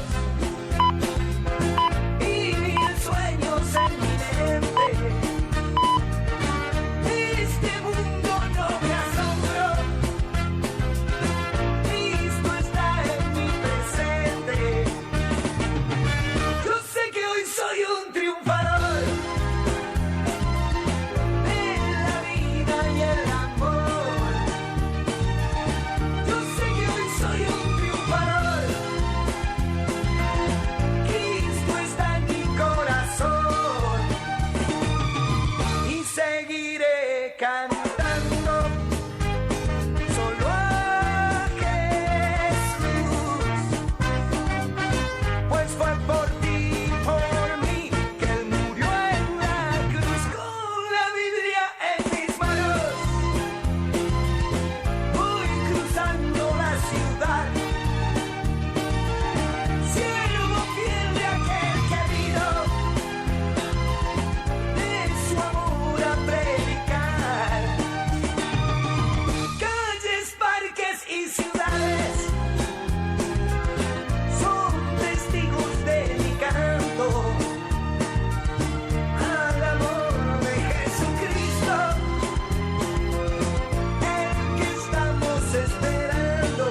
y 1000 sueños en mi mente, este mundo no me asombra. Cristo está en mi presente. Yo sé que hoy soy un triunfador en la vida y el amor. Yo sé que hoy soy un triunfador. Cristo está en mi corazón y seguiré cantando solo a Jesús, pues fue por ti y por mí que Él murió en la cruz. Con la Biblia en mis manos voy cruzando la ciudad, siervo fiel de aquel que vino de su amor a predicar. Calles, parques y ciudades son testigos de mi canto al amor de Jesucristo, el que estamos esperando.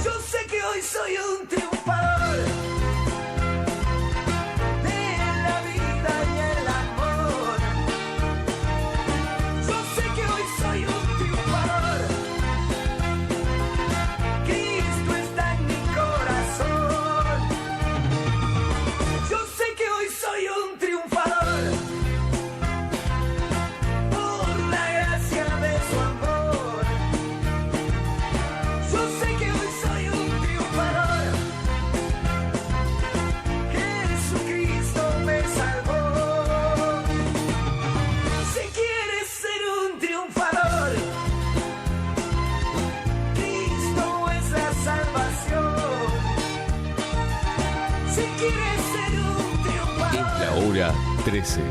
Yo sé que hoy soy un triunfador de la vida y el amor. Yo sé que hoy soy un triunfador. Cristo está en mi corazón. Yo sé que hoy soy un triunfador por la gracia de su amor. Yo sé que hoy soy un triunfador. Jesucristo me salvó. Si quieres ser un triunfador, Cristo es la salvación. Si quieres ser un triunfador, Es la hora 13,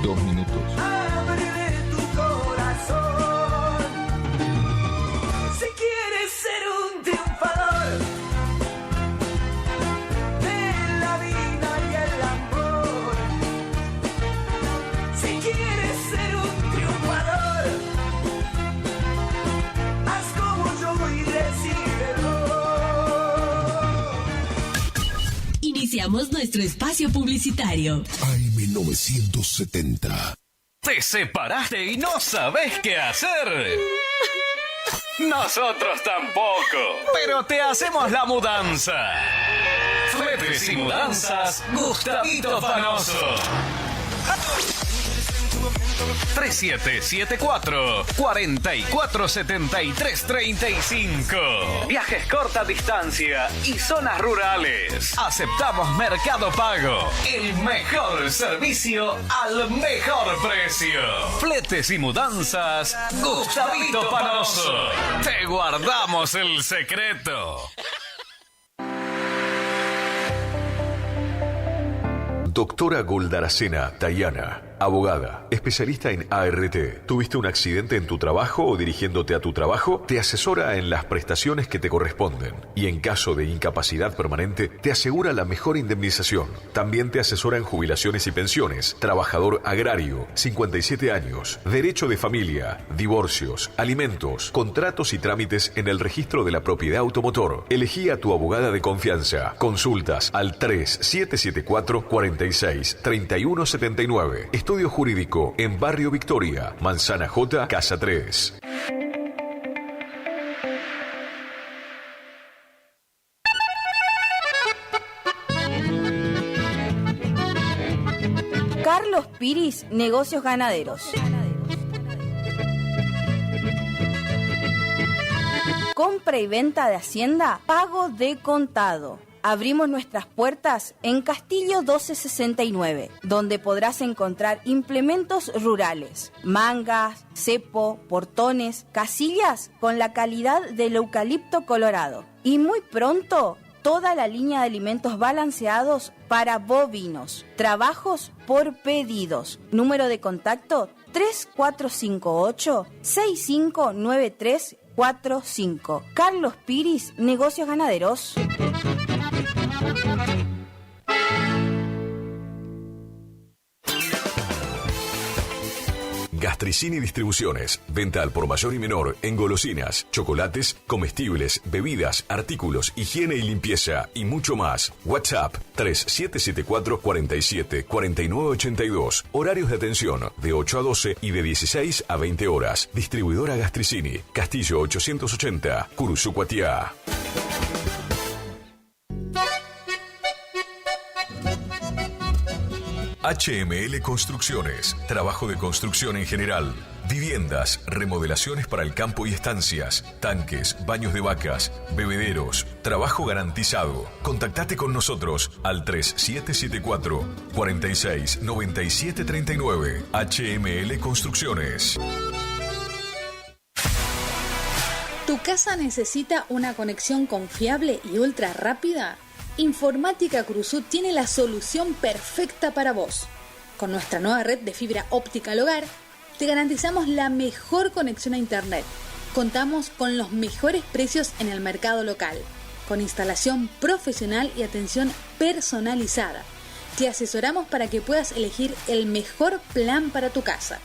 2 minutos. ábrele tu corazón. Si quieres ser un triunfador de la vida y el amor, si quieres ser un triunfador, haz como yo y recíbelo. Iniciamos nuestro espacio publicitario. AM970. ¿Te separaste y no sabes qué hacer? Nosotros tampoco, pero te hacemos la mudanza. Fletes y mudanzas, Gustavito Fanoso. 3774-447335. Viajes corta distancia y zonas rurales. Aceptamos Mercado Pago. El mejor servicio al mejor precio. Fletes y mudanzas, Gustavito Panoso. Te guardamos el secreto. Doctora Goldaracena Tayana, abogada, especialista en ART. ¿Tuviste un accidente en tu trabajo o dirigiéndote a tu trabajo? Te asesora en las prestaciones que te corresponden y en caso de incapacidad permanente te asegura la mejor indemnización. También te asesora en jubilaciones y pensiones, trabajador agrario, 57 años, derecho de familia, divorcios, alimentos, contratos y trámites en el registro de la propiedad automotor. Elegí a tu abogada de confianza. Consultas al 3774-46-3179. Estudio Jurídico en Barrio Victoria, Manzana J, Casa 3. Carlos Piris, Negocios Ganaderos. Compra y venta de hacienda, pago de contado. Abrimos nuestras puertas en Castillo 1269, donde podrás encontrar implementos rurales, mangas, cepo, portones, casillas con la calidad del eucalipto colorado. Y muy pronto, toda la línea de alimentos balanceados para bovinos. Trabajos por pedidos. Número de contacto 3458-659345. Carlos Piris, Negocios Ganaderos. Gastricini Distribuciones. Venta al por mayor y menor en golosinas, chocolates, comestibles, bebidas, artículos, higiene y limpieza y mucho más. WhatsApp 3774-474982. Horarios de atención de 8 a 12 y de 16 a 20 horas. Distribuidora Gastricini. Castillo 880, Curuzucuatiá. HML Construcciones, trabajo de construcción en general, viviendas, remodelaciones para el campo y estancias, tanques, baños de vacas, bebederos, trabajo garantizado. Contactate con nosotros al 3774-469739. HML Construcciones. ¿Tu casa necesita una conexión confiable y ultra rápida? Informática Cruzú tiene la solución perfecta para vos. Con nuestra nueva red de fibra óptica al hogar, te garantizamos la mejor conexión a internet. Contamos con los mejores precios en el mercado local, con instalación profesional y atención personalizada. Te asesoramos para que puedas elegir el mejor plan para tu casa.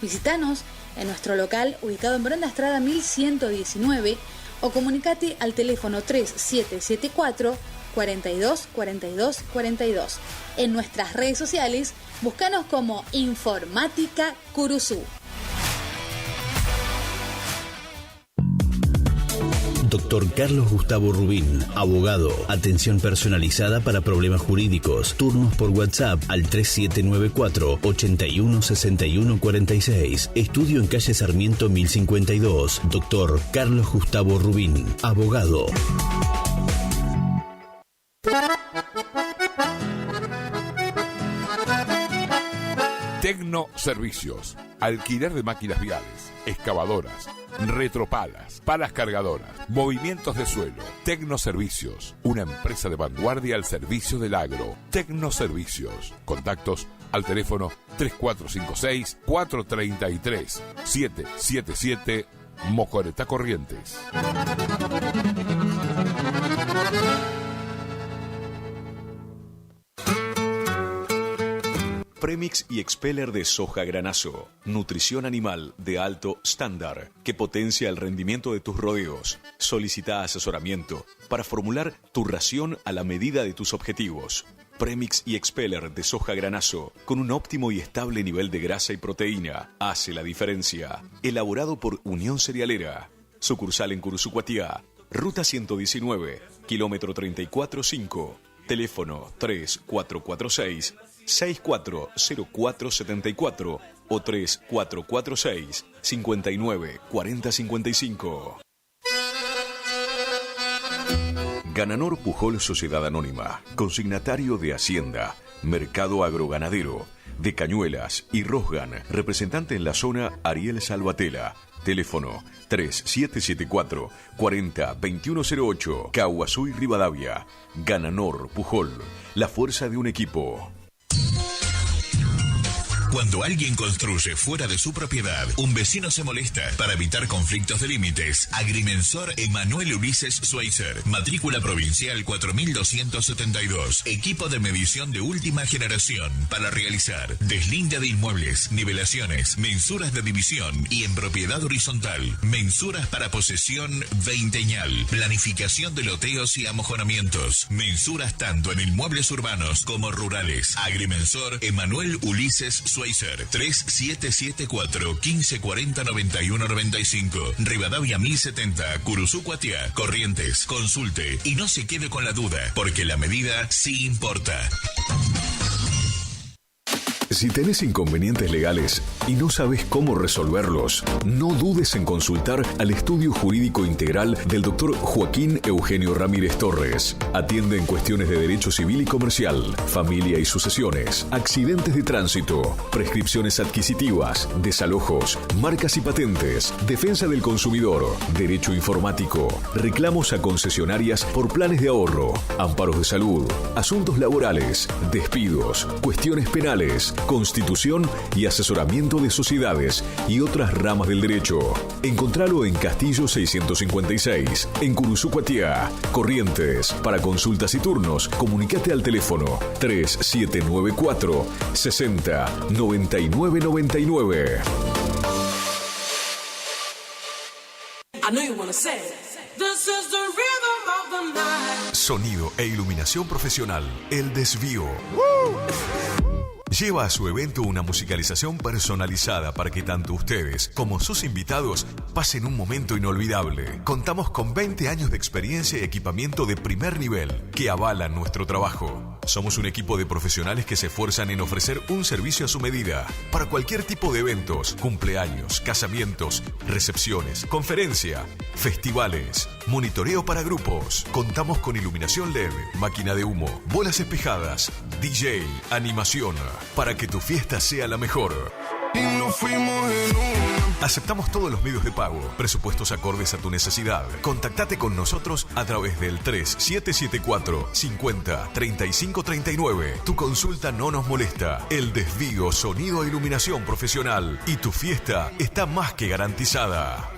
Visítanos en nuestro local ubicado en Bronda Estrada 1119 o comunicate al teléfono 3774 42 42 42. En nuestras redes sociales, búscanos como Informática Curuzú. Dr. Carlos Gustavo Rubín, abogado, atención personalizada para problemas jurídicos, turnos por WhatsApp al 3794-816146, estudio en calle Sarmiento 1052, Dr. Carlos Gustavo Rubín, abogado. Tecno Servicios, alquiler de máquinas viales, excavadoras, retropalas, palas cargadoras, movimientos de suelo. Tecno Servicios, una empresa de vanguardia al servicio del agro. Tecno Servicios, contactos al teléfono 3456-433-777, Mocoretá Corrientes. Premix y Expeller de soja granazo. Nutrición animal de alto estándar que potencia el rendimiento de tus rodeos. Solicita asesoramiento para formular tu ración a la medida de tus objetivos. Premix y Expeller de soja granazo con un óptimo y estable nivel de grasa y proteína. Hace la diferencia. Elaborado por Unión Cerealera. Sucursal en Curuzucuatiá. Ruta 119, kilómetro 34.5. Teléfono 3446-640474 o 3446-594055. Gananor Pujol Sociedad Anónima, consignatario de Hacienda, Mercado Agroganadero, de Cañuelas y Rosgan, representante en la zona Ariel Salvatella. Teléfono 3774-402108, Caguazú y Rivadavia. Gananor Pujol, la fuerza de un equipo. Cuando alguien construye fuera de su propiedad, un vecino se molesta. Para evitar conflictos de límites, Agrimensor Emanuel Ulises Schweitzer, matrícula provincial 4272, equipo de medición de última generación para realizar deslinde de inmuebles, nivelaciones, mensuras de división y en propiedad horizontal, mensuras para posesión veinteñal, planificación de loteos y amojonamientos, mensuras tanto en inmuebles urbanos como rurales. Agrimensor Emanuel Ulises Schweitzer, 3774-1540-9195, Rivadavia 1070, Curuzú Cuatiá, Corrientes. Consulte y no se quede con la duda, porque la medida sí importa. Si tenés inconvenientes legales y no sabes cómo resolverlos, no dudes en consultar al Estudio Jurídico Integral del Dr. Joaquín Eugenio Ramírez Torres. Atiende en cuestiones de derecho civil y comercial, familia y sucesiones, accidentes de tránsito, prescripciones adquisitivas, desalojos, marcas y patentes, defensa del consumidor, derecho informático, reclamos a concesionarias por planes de ahorro, amparos de salud, asuntos laborales, despidos, cuestiones penales, constitución y asesoramiento de sociedades y otras ramas del derecho. Encontralo en Castillo 656, en Curuzú Cuatiá, Corrientes. Para consultas y turnos, comunicate al teléfono 3794 60 99 99. Sonido e iluminación profesional, El Desvío. Lleva a su evento una musicalización personalizada para que tanto ustedes como sus invitados pasen un momento inolvidable. Contamos con 20 años de experiencia y equipamiento de primer nivel que avalan nuestro trabajo. Somos un equipo de profesionales que se esfuerzan en ofrecer un servicio a su medida para cualquier tipo de eventos, cumpleaños, casamientos, recepciones, conferencia, festivales, monitoreo para grupos. Contamos con iluminación LED, máquina de humo, bolas espejadas, DJ, animación, para que tu fiesta sea la mejor. Y nos fuimos en una. Aceptamos todos los medios de pago, presupuestos acordes a tu necesidad. Contactate con nosotros a través del 3774 50 35 39. Tu consulta no nos molesta. El Desvío, sonido e iluminación profesional. Y tu fiesta está más que garantizada.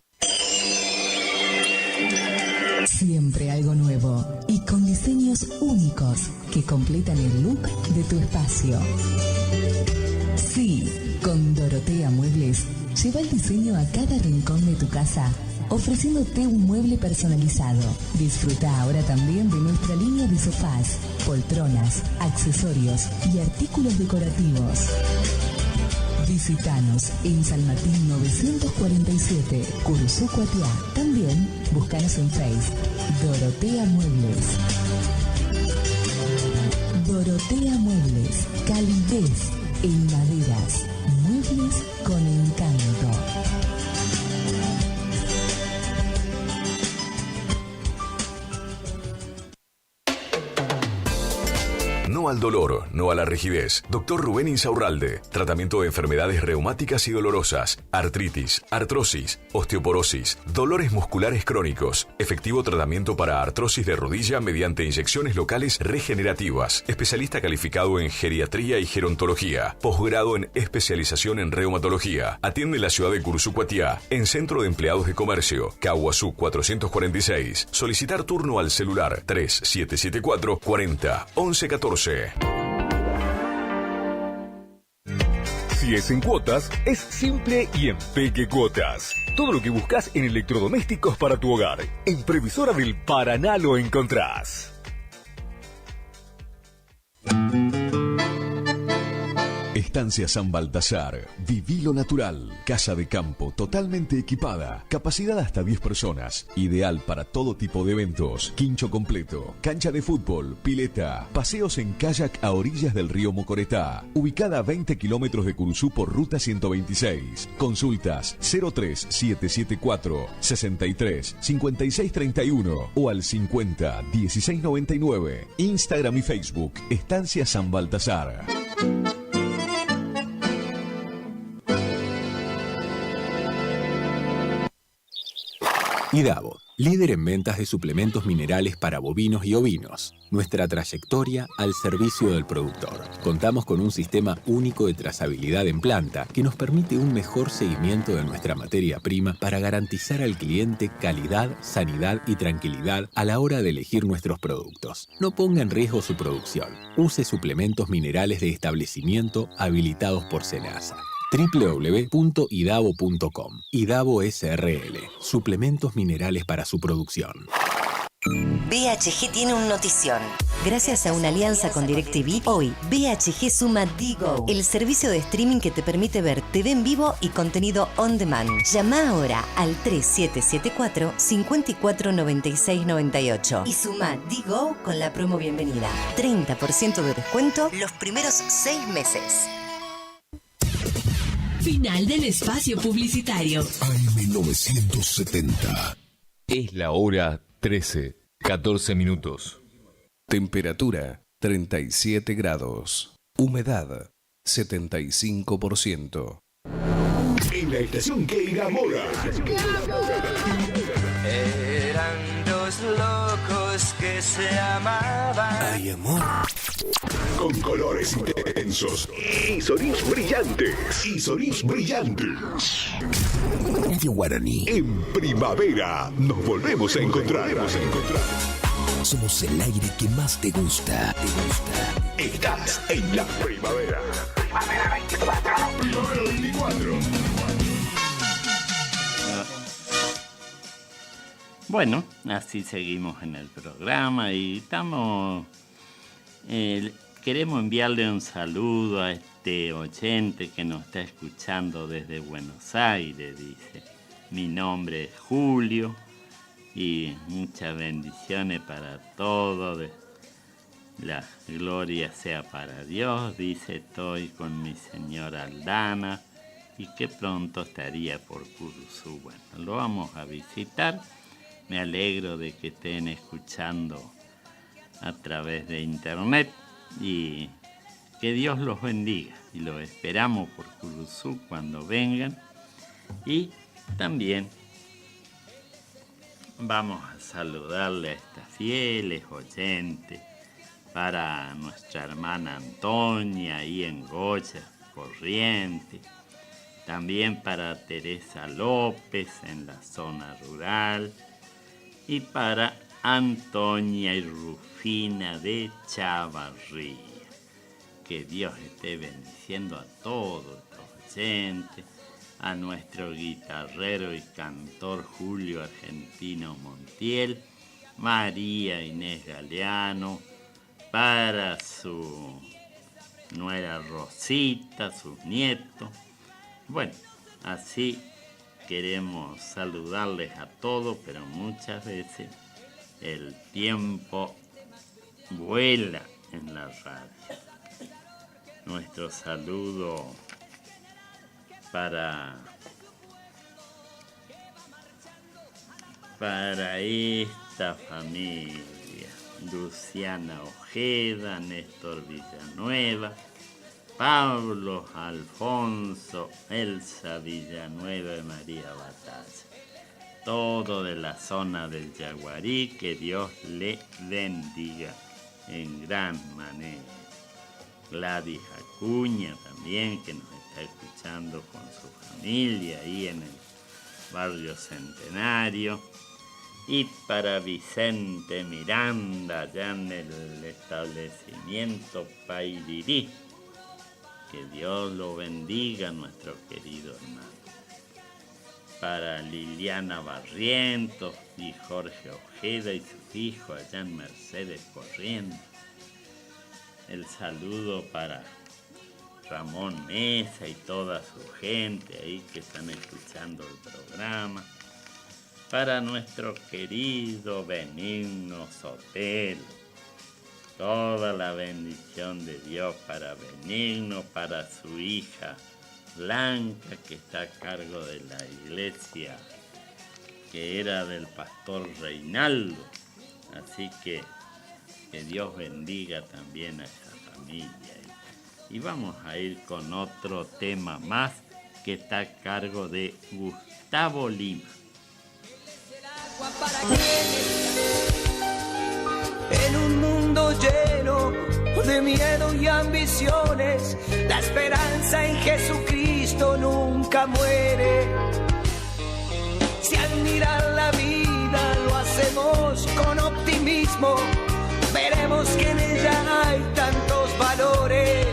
Siempre algo nuevo y con diseños únicos que completan el look de tu espacio. Sí, con Dorotea Muebles, lleva el diseño a cada rincón de tu casa, ofreciéndote un mueble personalizado. Disfruta ahora también de nuestra línea de sofás, poltronas, accesorios y artículos decorativos. Visítanos en San Martín 947, Curuzú Cuatiá. También búscanos en Facebook, Dorotea Muebles. Dorotea Muebles, calidez en maderas, muebles con encanto. No al dolor, no a la rigidez. Dr. Rubén Insaurralde. Tratamiento de enfermedades reumáticas y dolorosas, artritis, artrosis, osteoporosis, dolores musculares crónicos. Efectivo tratamiento para artrosis de rodilla mediante inyecciones locales regenerativas. Especialista calificado en geriatría y gerontología. Posgrado en especialización en reumatología. Atiende en la ciudad de Curuzú Cuatiá, en Centro de Empleados de Comercio, Caguazú 446. Solicitar turno al celular 3774 40 11 14. Si es en cuotas, es simple y en Peque Cuotas. Todo lo que buscas en electrodomésticos para tu hogar. En Previsora del Paraná lo encontrás. Estancia San Baltasar. Viví lo natural. Casa de campo totalmente equipada. Capacidad hasta 10 personas. Ideal para todo tipo de eventos. Quincho completo. Cancha de fútbol. Pileta. Paseos en kayak a orillas del río Mocoretá. Ubicada a 20 kilómetros de Curuzú por ruta 126. Consultas 03774 63 56 31 o al 50 16 99. Instagram y Facebook. Estancia San Baltasar. IDAVO, líder en ventas de suplementos minerales para bovinos y ovinos. Nuestra trayectoria al servicio del productor. Contamos con un sistema único de trazabilidad en planta que nos permite un mejor seguimiento de nuestra materia prima para garantizar al cliente calidad, sanidad y tranquilidad a la hora de elegir nuestros productos. No ponga en riesgo su producción. Use suplementos minerales de establecimiento habilitados por SENASA. www.idavo.com. IDAVO SRL. Suplementos minerales para su producción. BHG tiene un notición. Gracias a una alianza con DirecTV, hoy BHG suma Digo, el servicio de streaming que te permite ver TV en vivo y contenido on demand. Llama ahora al 3774 54 96 98 y suma Digo con la promo bienvenida. 30% de descuento los primeros 6 meses. Final del espacio publicitario. AM970. Es la hora 13, 14 minutos. Temperatura 37 grados. Humedad 75%. En la estación que enamora. Eran dos locos que se amaban. Ay, amor. Con colores intensos y sonidos brillantes. Radio Guaraní. En primavera nos volvemos a encontrar. Somos el aire que más te gusta. Estás en la primavera. Primavera 24. Primavera 24. Bueno, así seguimos en el programa y estamos... queremos enviarle un saludo a este oyente que nos está escuchando desde Buenos Aires, dice. Mi nombre es Julio y muchas bendiciones para todos. La gloria sea para Dios, dice, estoy con mi señora Aldana y que pronto estaría por Curuzú. Bueno, lo vamos a visitar. Me alegro de que estén escuchando a través de internet y que Dios los bendiga y los esperamos por Curuzú cuando vengan. Y también vamos a saludarle a estas fieles oyentes, para nuestra hermana Antonia ahí en Goya, Corrientes, también para Teresa López en la zona rural y para Antonia y Rufina de Chavarría. Que Dios esté bendiciendo a todos los oyentes, a nuestro guitarrero y cantor Julio Argentino Montiel, María Inés Galeano, para su nuera Rosita, sus nietos. Bueno, así queremos saludarles a todos, pero muchas veces el tiempo vuela en la radio. Nuestro saludo para esta familia: Luciana Ojeda, Néstor Villanueva, Pablo Alfonso, Elsa Villanueva y María Batalla. Todo de la zona del Yaguarí, que Dios le bendiga en gran manera. Gladys Acuña también, que nos está escuchando con su familia ahí en el barrio Centenario. Y para Vicente Miranda, allá en el establecimiento Pairirí, que Dios lo bendiga, nuestro querido hermano. Para Liliana Barrientos y Jorge Ojeda y sus hijos allá en Mercedes Corrientes. El saludo para Ramón Mesa y toda su gente ahí que están escuchando el programa. Para nuestro querido Benigno Sotelo. Toda la bendición de Dios para Benigno, para su hija Blanca, que está a cargo de la iglesia que era del pastor Reinaldo. Así que Dios bendiga también a esa familia. Y vamos a ir con otro tema más que está a cargo de Gustavo Lima. En un mundo lleno de miedo y ambiciones, la esperanza en Jesucristo nunca muere. Si al mirar la vida lo hacemos con optimismo, veremos que en ella hay tantos valores.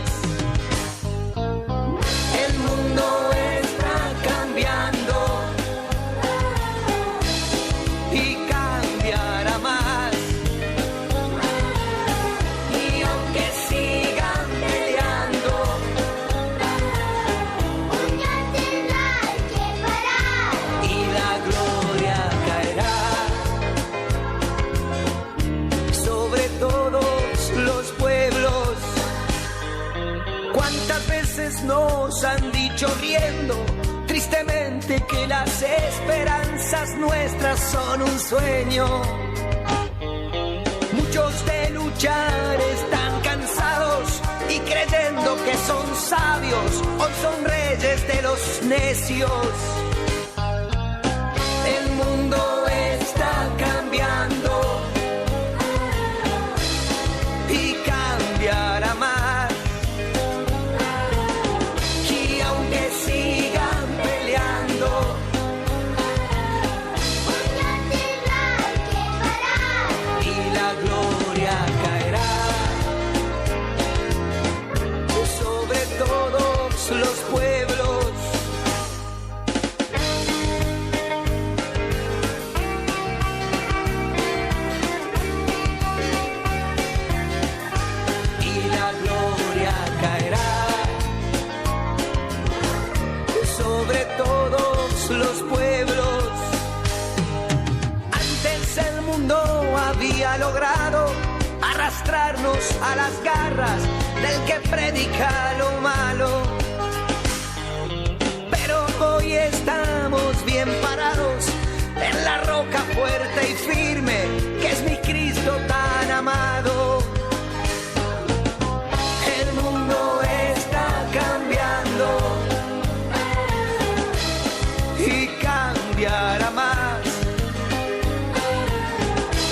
El mundo está cambiando y cambiará más. Y aunque sigan peleando, un día tendrá que parar y la gloria caerá sobre todos los pueblos. ¿Cuántas veces nos han dicho riendo tristemente que las esperanzas nuestras son un sueño? Muchos de luchar están cansados y creyendo que son sabios, hoy son reyes de los necios. El mundo está cambiando y cambiará más. Y aunque sigan peleando, y la gloria caerá sobre todos los pueblos. Y la gloria caerá sobre todos los pueblos. Antes el mundo había logrado arrastrarnos a las garras del que predica lo malo, pero hoy estamos bien parados en la roca fuerte y firme que es mi Cristo tan amado. El mundo está cambiando y cambiará más.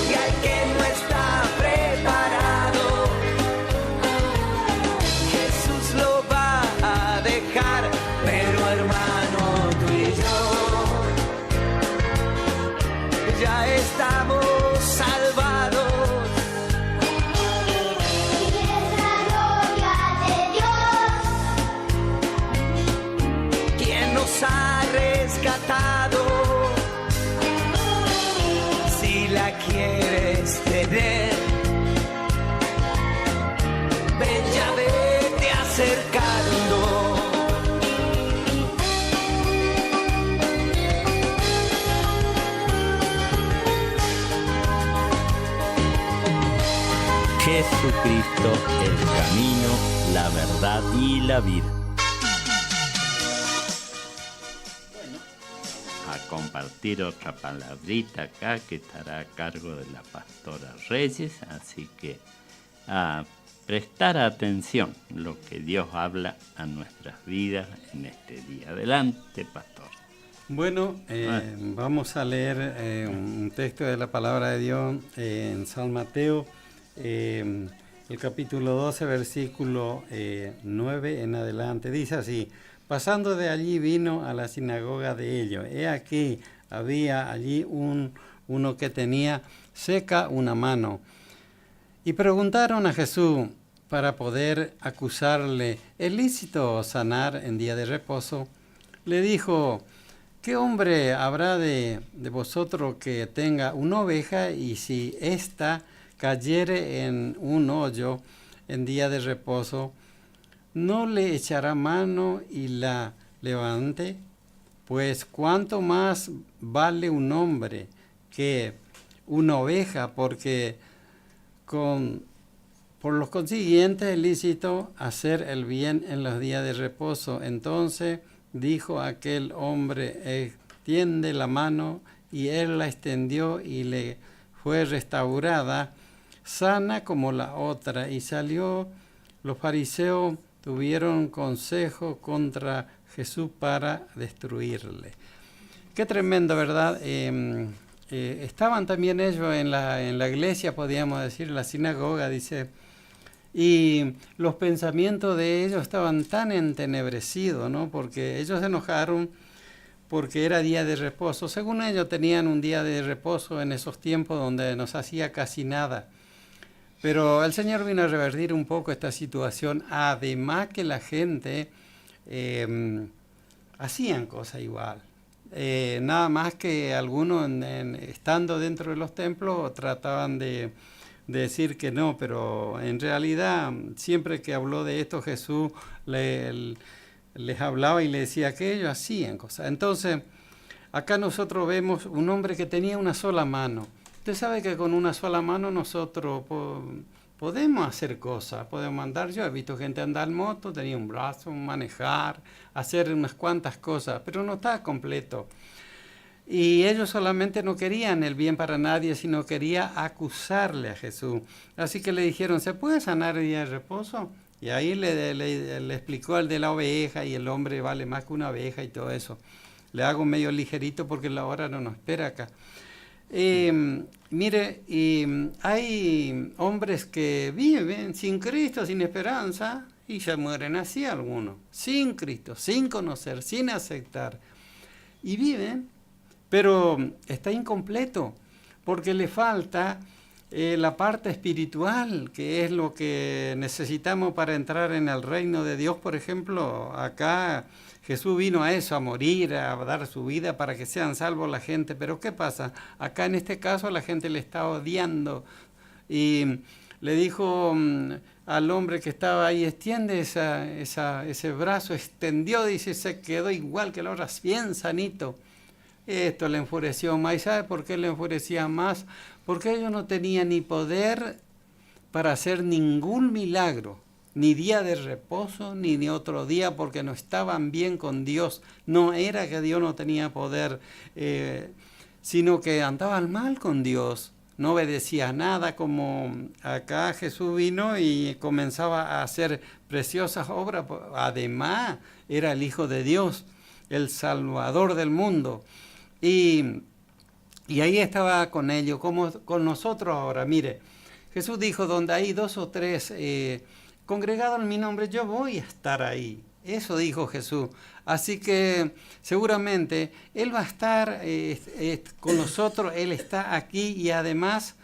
Y al que no está preparado, Jesús lo va a dejar. Pero hermano, tú y yo ya estamos salvados. Y es la gloria de Dios quien nos ha rescatado. Si la quieres tener, ven, ya vete acercando. Jesucristo, el camino, la verdad y la vida. A compartir otra palabrita acá que estará a cargo de la pastora Reyes, así que a prestar atención lo que Dios habla a nuestras vidas en este día. Adelante, pastor. Bueno, vamos a leer un texto de la palabra de Dios en San Mateo, el capítulo 12, versículo 9 en adelante. Dice así: pasando de allí vino a la sinagoga de ellos. He aquí, había allí uno que tenía seca una mano. Y preguntaron a Jesús para poder acusarle: ¿es lícito sanar en día de reposo? Le dijo: ¿qué hombre habrá de vosotros que tenga una oveja y si ésta cayere en un hoyo en día de reposo, ¿no le echará mano y la levante? Pues cuánto más vale un hombre que una oveja, porque por lo consiguiente es lícito hacer el bien en los días de reposo. Entonces dijo aquel hombre, extiende la mano, y él la extendió y le fue restaurada, sana como la otra. Y salió, los fariseos tuvieron consejo contra Jesús para destruirle. Qué tremendo, ¿verdad? Estaban también ellos en la iglesia, podríamos decir, en la sinagoga, dice, y los pensamientos de ellos estaban tan entenebrecidos, ¿no? Porque ellos se enojaron porque era día de reposo. Según ellos tenían un día de reposo en esos tiempos donde no se hacía casi nada. Pero el Señor vino a revertir un poco esta situación, además que la gente hacían cosas igual. Nada más que algunos estando dentro de los templos trataban de decir que no, pero en realidad siempre que habló de esto Jesús les hablaba y les decía que ellos hacían cosas. Entonces acá nosotros vemos un hombre que tenía una sola mano. Usted sabe que con una sola mano nosotros podemos hacer cosas, podemos andar. Yo he visto gente andar en moto, tenía un brazo, manejar, hacer unas cuantas cosas, pero no está completo. Y ellos solamente no querían el bien para nadie, sino querían acusarle a Jesús. Así que le dijeron, ¿se puede sanar el día de reposo? Y ahí le explicó el de la oveja, y el hombre vale más que una oveja y todo eso. Le hago medio ligerito porque la hora no nos espera acá. Mire, hay hombres que viven sin Cristo, sin esperanza, y se mueren así algunos, sin Cristo, sin conocer, sin aceptar. Y viven, pero está incompleto, porque le falta la parte espiritual, que es lo que necesitamos para entrar en el reino de Dios. Por ejemplo, acá Jesús vino a eso, a morir, a dar su vida para que sean salvos la gente. Pero ¿qué pasa? Acá en este caso la gente le está odiando. Y le dijo al hombre que estaba ahí, extiende ese brazo, extendió, dice, se quedó igual que la otra, bien sanito. Esto le enfureció más. ¿Y sabe por qué le enfurecía más? Porque ellos no tenían ni poder para hacer ningún milagro, ni día de reposo, ni otro día, porque no estaban bien con Dios. No era que Dios no tenía poder, sino que andaban mal con Dios. No obedecía nada, como acá Jesús vino y comenzaba a hacer preciosas obras. Además, era el Hijo de Dios, el Salvador del mundo. Y ahí estaba con ellos, como con nosotros ahora. Mire, Jesús dijo, donde hay 2 o 3 congregados en mi nombre, yo voy a estar ahí. Eso dijo Jesús. Así que seguramente Él va a estar con nosotros, Él está aquí, y además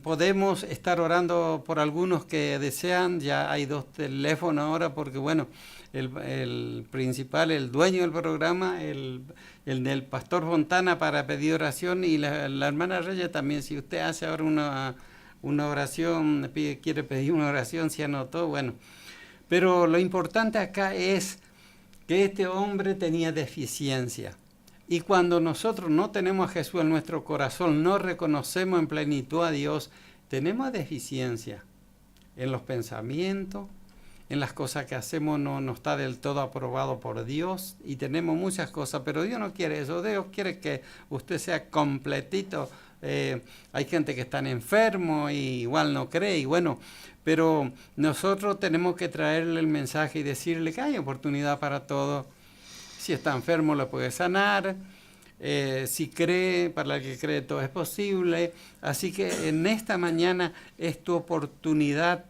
podemos estar orando por algunos que desean. Ya hay 2 teléfonos ahora, porque bueno, el principal, el dueño del programa, el del pastor Fontana, para pedir oración, y la hermana Reyes también. Si usted hace ahora una oración, quiere pedir una oración, se anotó, bueno. Pero lo importante acá es que este hombre tenía deficiencia. Y cuando nosotros no tenemos a Jesús en nuestro corazón, no reconocemos en plenitud a Dios, tenemos deficiencia en los pensamientos, en las cosas que hacemos. No está del todo aprobado por Dios, y tenemos muchas cosas, pero Dios no quiere eso. Dios quiere que usted sea completito. Hay gente que está enfermo y igual no cree, y bueno, pero nosotros tenemos que traerle el mensaje y decirle que hay oportunidad para todo. Si está enfermo lo puede sanar, si cree, para el que cree todo es posible. Así que en esta mañana es tu oportunidad,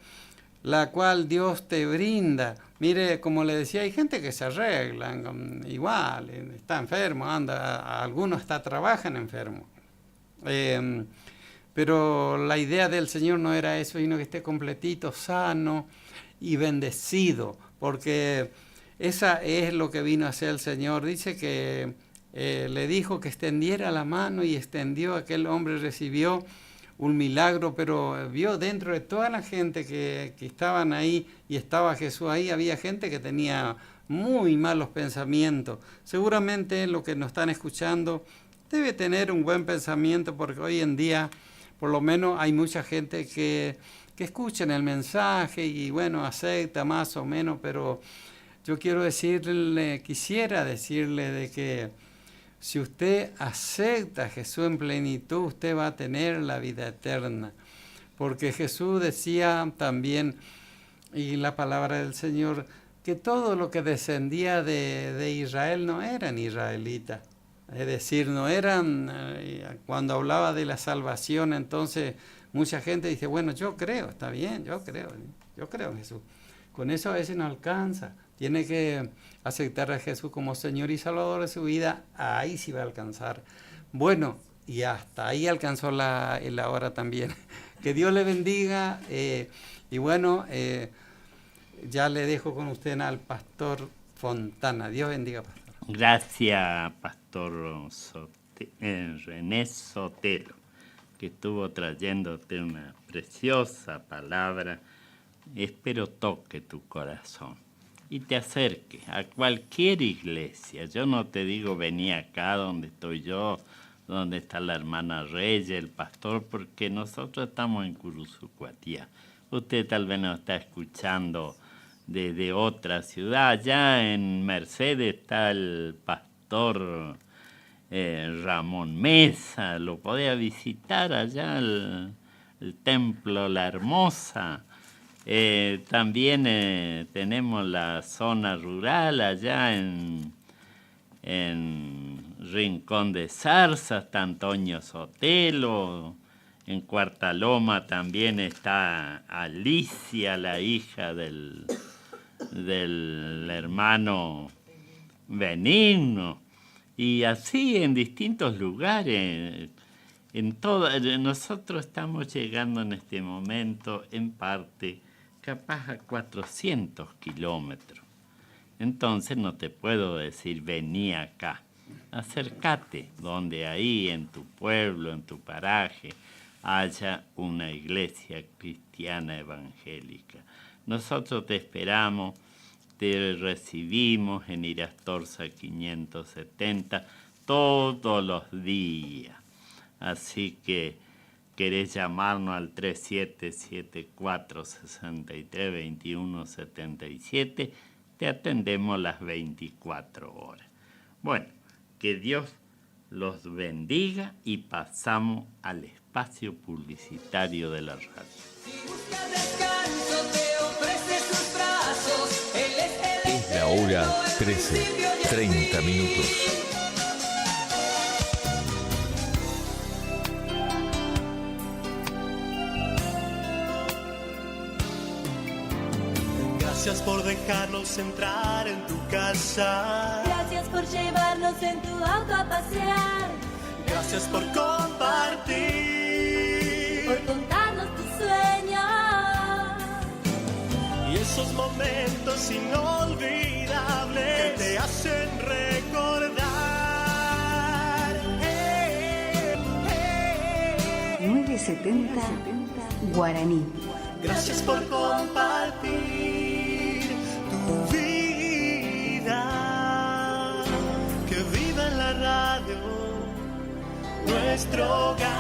la cual Dios te brinda. Mire, como le decía, hay gente que se arreglan igual, está enfermo, anda, algunos hasta trabajan enfermos. Pero la idea del Señor no era eso, sino que esté completito, sano y bendecido, porque esa es lo que vino a hacer el Señor. Dice que le dijo que extendiera la mano, y extendió. Aquel hombre recibió un milagro, pero vio dentro de toda la gente que estaban ahí y estaba Jesús ahí, había gente que tenía muy malos pensamientos. Seguramente lo que nos están escuchando debe tener un buen pensamiento, porque hoy en día por lo menos hay mucha gente que escucha el mensaje y bueno, acepta más o menos, pero yo quisiera decirle de que si usted acepta a Jesús en plenitud, usted va a tener la vida eterna. Porque Jesús decía también, y la palabra del Señor, que todo lo que descendía de Israel no eran israelitas. Es decir, no eran, cuando hablaba de la salvación, entonces mucha gente dice, bueno, yo creo, está bien, yo creo en Jesús. Con eso a veces no alcanza. Tiene que aceptar a Jesús como Señor y Salvador de su vida, ahí sí va a alcanzar. Bueno, y hasta ahí alcanzó la hora también. Que Dios le bendiga, y bueno, ya le dejo con usted al pastor Fontana. Dios bendiga, pastor. Gracias, pastor René Sotelo, que estuvo trayéndote una preciosa palabra. Espero toque tu corazón y te acerques a cualquier iglesia. Yo no te digo vení acá donde estoy yo, donde está la hermana Reyes, el pastor, porque nosotros estamos en Curuzucuatía. Usted tal vez nos está escuchando de otra ciudad. Allá en Mercedes está el pastor Ramón Mesa, lo podía visitar allá, el templo La Hermosa. También tenemos la zona rural allá en Rincón de Zarza, está Antonio Sotelo. En Cuarta Loma también está Alicia, la hija del hermano Benigno. Y así en distintos lugares. Nosotros estamos llegando en este momento, en parte, capaz a 400 kilómetros. Entonces no te puedo decir, vení acá. Acércate, donde ahí, en tu pueblo, en tu paraje, haya una iglesia cristiana evangélica. Nosotros te esperamos, te recibimos en Irastorza 570 todos los días. Así que querés llamarnos al 3774-6321-77, te atendemos las 24 horas. Bueno, que Dios los bendiga y pasamos al espacio publicitario de la radio. Es la hora 13:30 minutos. Gracias por dejarnos entrar en tu casa. Gracias por llevarnos en tu auto a pasear. Gracias por compartir. Por contarnos tus sueños. Y esos momentos inolvidables que te hacen recordar. 970 Guaraní. Gracias por compartir tu vida. Que viva en la radio nuestro hogar.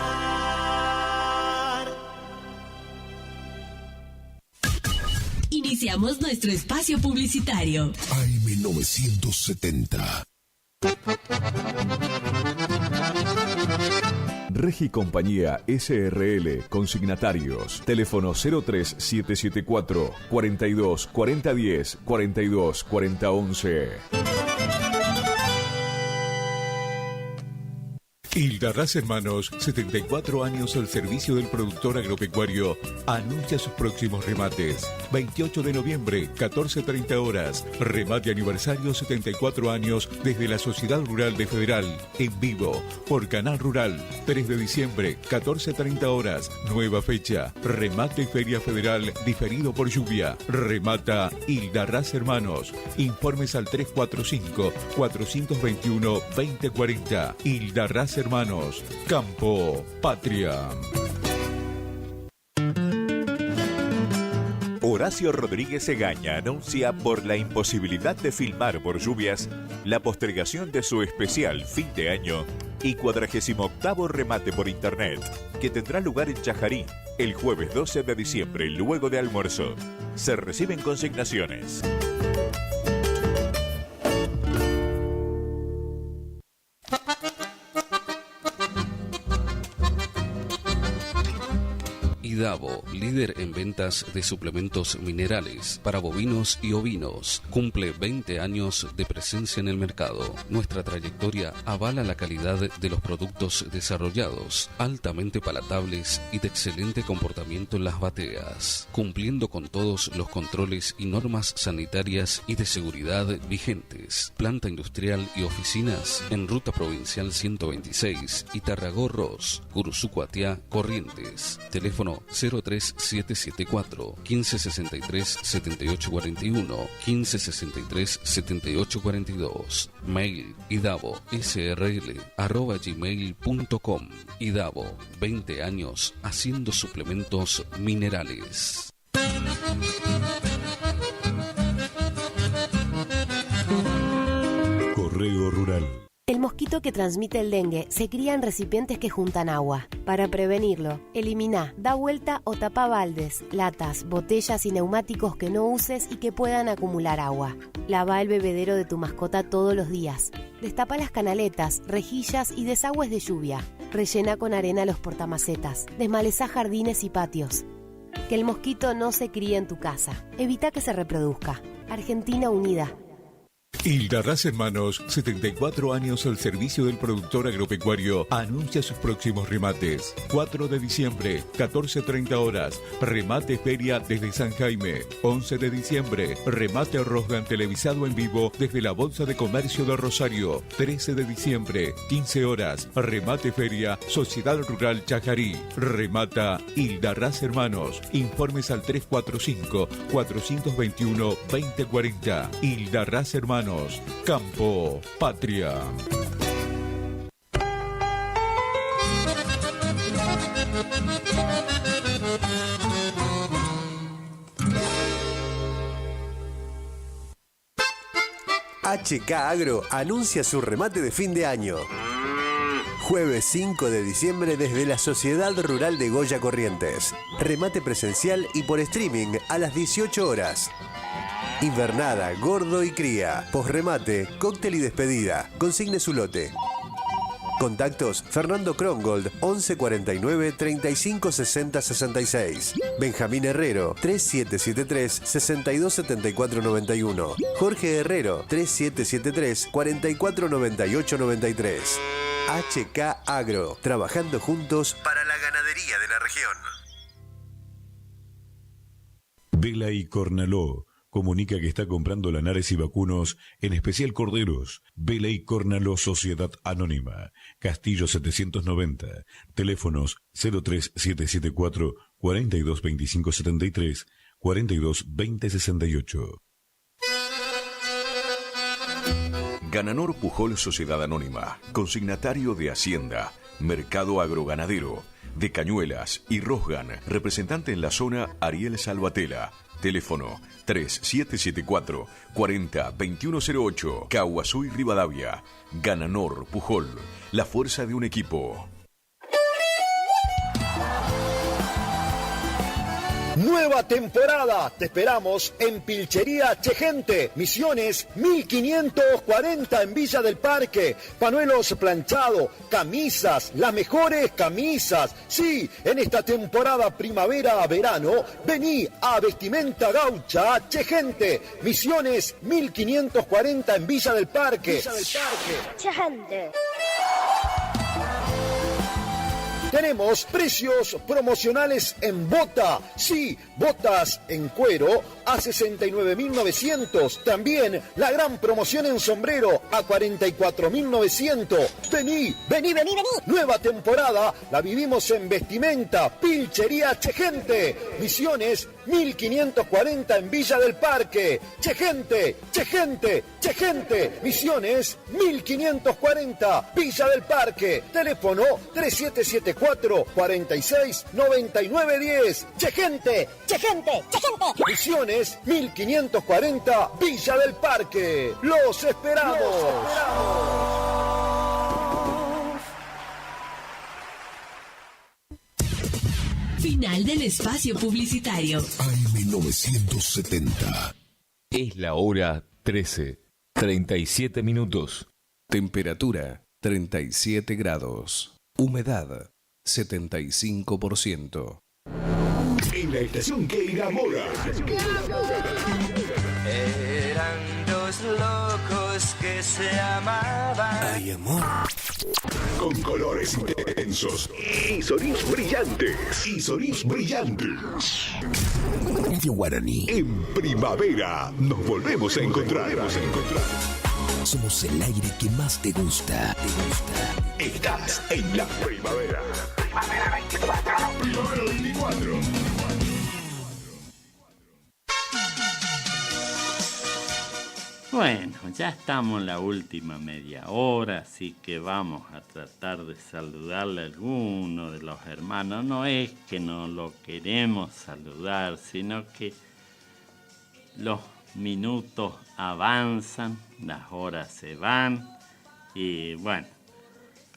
Iniciamos nuestro espacio publicitario. AM970. Regi Compañía SRL, consignatarios, teléfono 03774 42 40 10 42 40 11. Hildarraz Hermanos, 74 años al servicio del productor agropecuario, anuncia sus próximos remates. 28 de noviembre, 14:30 horas, remate aniversario 74 años desde la Sociedad Rural de Federal, en vivo, por Canal Rural. 3 de diciembre, 14:30 horas, nueva fecha, remate Feria Federal, diferido por lluvia. Remata Hildarraz Hermanos. Informes al 345-421-2040. Hildarraz Hermanos, Campo Patria. Ignacio Rodríguez Egaña anuncia, por la imposibilidad de filmar por lluvias, la postergación de su especial fin de año y 48º remate por internet, que tendrá lugar en Chajarí el jueves 12 de diciembre, luego de almuerzo. Se reciben consignaciones. Idavo, líder en ventas de suplementos minerales para bovinos y ovinos, cumple 20 años de presencia en el mercado. Nuestra trayectoria avala la calidad de los productos desarrollados, altamente palatables y de excelente comportamiento en las bateas, cumpliendo con todos los controles y normas sanitarias y de seguridad vigentes. Planta industrial y oficinas en Ruta Provincial 126, Itarragó-Ros, Curuzú-Cuatiá, Corrientes. Teléfono 03774 1563 7841 1563 7842. Mail idavo.srl@gmail.com. Idavo, 20 años haciendo suplementos minerales. Correo Rural. El mosquito que transmite el dengue se cría en recipientes que juntan agua. Para prevenirlo, elimina, da vuelta o tapa baldes, latas, botellas y neumáticos que no uses y que puedan acumular agua. Lava el bebedero de tu mascota todos los días. Destapa las canaletas, rejillas y desagües de lluvia. Rellena con arena los portamacetas. Desmaleza jardines y patios. Que el mosquito no se críe en tu casa. Evita que se reproduzca. Argentina Unida. Hildarraz Hermanos, 74 años al servicio del productor agropecuario, anuncia sus próximos remates. 4 de diciembre, 14:30 horas, remate feria desde San Jaime. 11 de diciembre, remate Rosgan televisado en vivo desde la Bolsa de Comercio de Rosario. 13 de diciembre, 15 horas, remate feria, Sociedad Rural Chajarí. Remata Hildarraz Hermanos. Informes al 345-421-2040. Hildarraz Hermanos. Campo, patria. HK Agro anuncia su remate de fin de año. Jueves 5 de diciembre desde la Sociedad Rural de Goya Corrientes. Remate presencial y por streaming a las 18 horas. Invernada, gordo y cría. Posremate, cóctel y despedida. Consigne su lote. Contactos: Fernando Krongold, 1149 35 60 66. Benjamín Herrero, 3773 62 74 91. Jorge Herrero, 3773 44 98 93. HK Agro, trabajando juntos para la ganadería de la región. Vela y Cornaló comunica que está comprando lanares y vacunos, en especial corderos. Vela y Cornaló Sociedad Anónima, Castillo 790, teléfonos 03774 42 25 73 42 20 68. Gananor Pujol Sociedad Anónima, consignatario de Hacienda, Mercado Agroganadero, de Cañuelas y Rosgan, representante en la zona Ariel Salvatella. Teléfono 3774 40 2108, Caguazú y Rivadavia. Gananor Pujol, la fuerza de un equipo. Nueva temporada, te esperamos en Pilchería Chegente, Misiones 1540 en Villa del Parque. Panuelos planchados, camisas, las mejores camisas. Sí, en esta temporada primavera-verano, vení a Vestimenta Gaucha Chegente, Misiones 1540 en Villa del Parque. Chegente. Tenemos precios promocionales en bota. Sí, botas en cuero a 69.900. También la gran promoción en sombrero a 44.900. Vení. Nueva temporada la vivimos en Vestimenta Pilchería Chegente. Misiones 1540 en Villa del Parque. Che gente, che gente, che gente. Misiones 1540, Villa del Parque. Teléfono 3774 46 99 10. Che gente, che gente, che gente. Misiones 1540, Villa del Parque. Los esperamos. Final del espacio publicitario. AM970. Es la hora 13, 37 minutos. Temperatura 37 grados. Humedad 75%. En la estación que enamora. Eran dos locos que se amaban. Ay, amor. Con colores intensos y sonidos brillantes. Radio Guaraní. En primavera nos volvemos a encontrar. Somos el aire que más te gusta. Estás en la primavera. Primavera 24. Primavera 24. Bueno, ya estamos en la última media hora, así que vamos a tratar de saludarle a alguno de los hermanos. No es que no lo queremos saludar, sino que los minutos avanzan, las horas se van. Y bueno,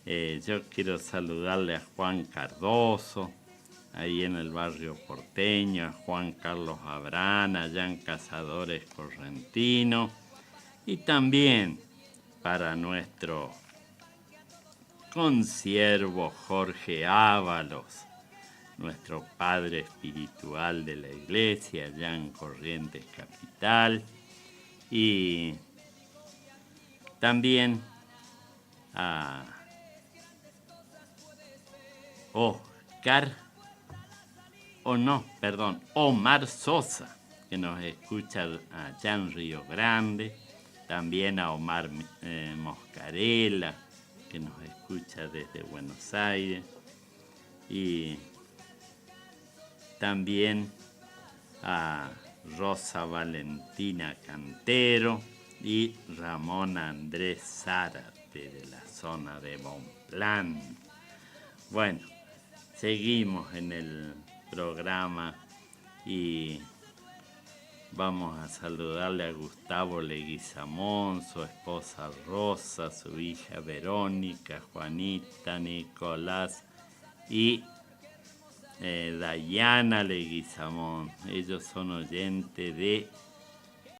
yo quiero saludarle a Juan Cardoso, ahí en el barrio porteño, a Juan Carlos Abrán, allá en Cazadores Correntino. Y también para nuestro consiervo Jorge Ábalos, nuestro padre espiritual de la iglesia allá en Corrientes Capital. Y también a Omar Sosa, que nos escucha allá en Río Grande. También a Omar Moscarela, que nos escucha desde Buenos Aires. Y también a Rosa Valentina Cantero y Ramón Andrés Zárate, de la zona de Bonplan. Bueno, seguimos en el programa y vamos a saludarle a Gustavo Leguizamón, su esposa Rosa, su hija Verónica, Juanita, Nicolás y Dayana Leguizamón. Ellos son oyentes de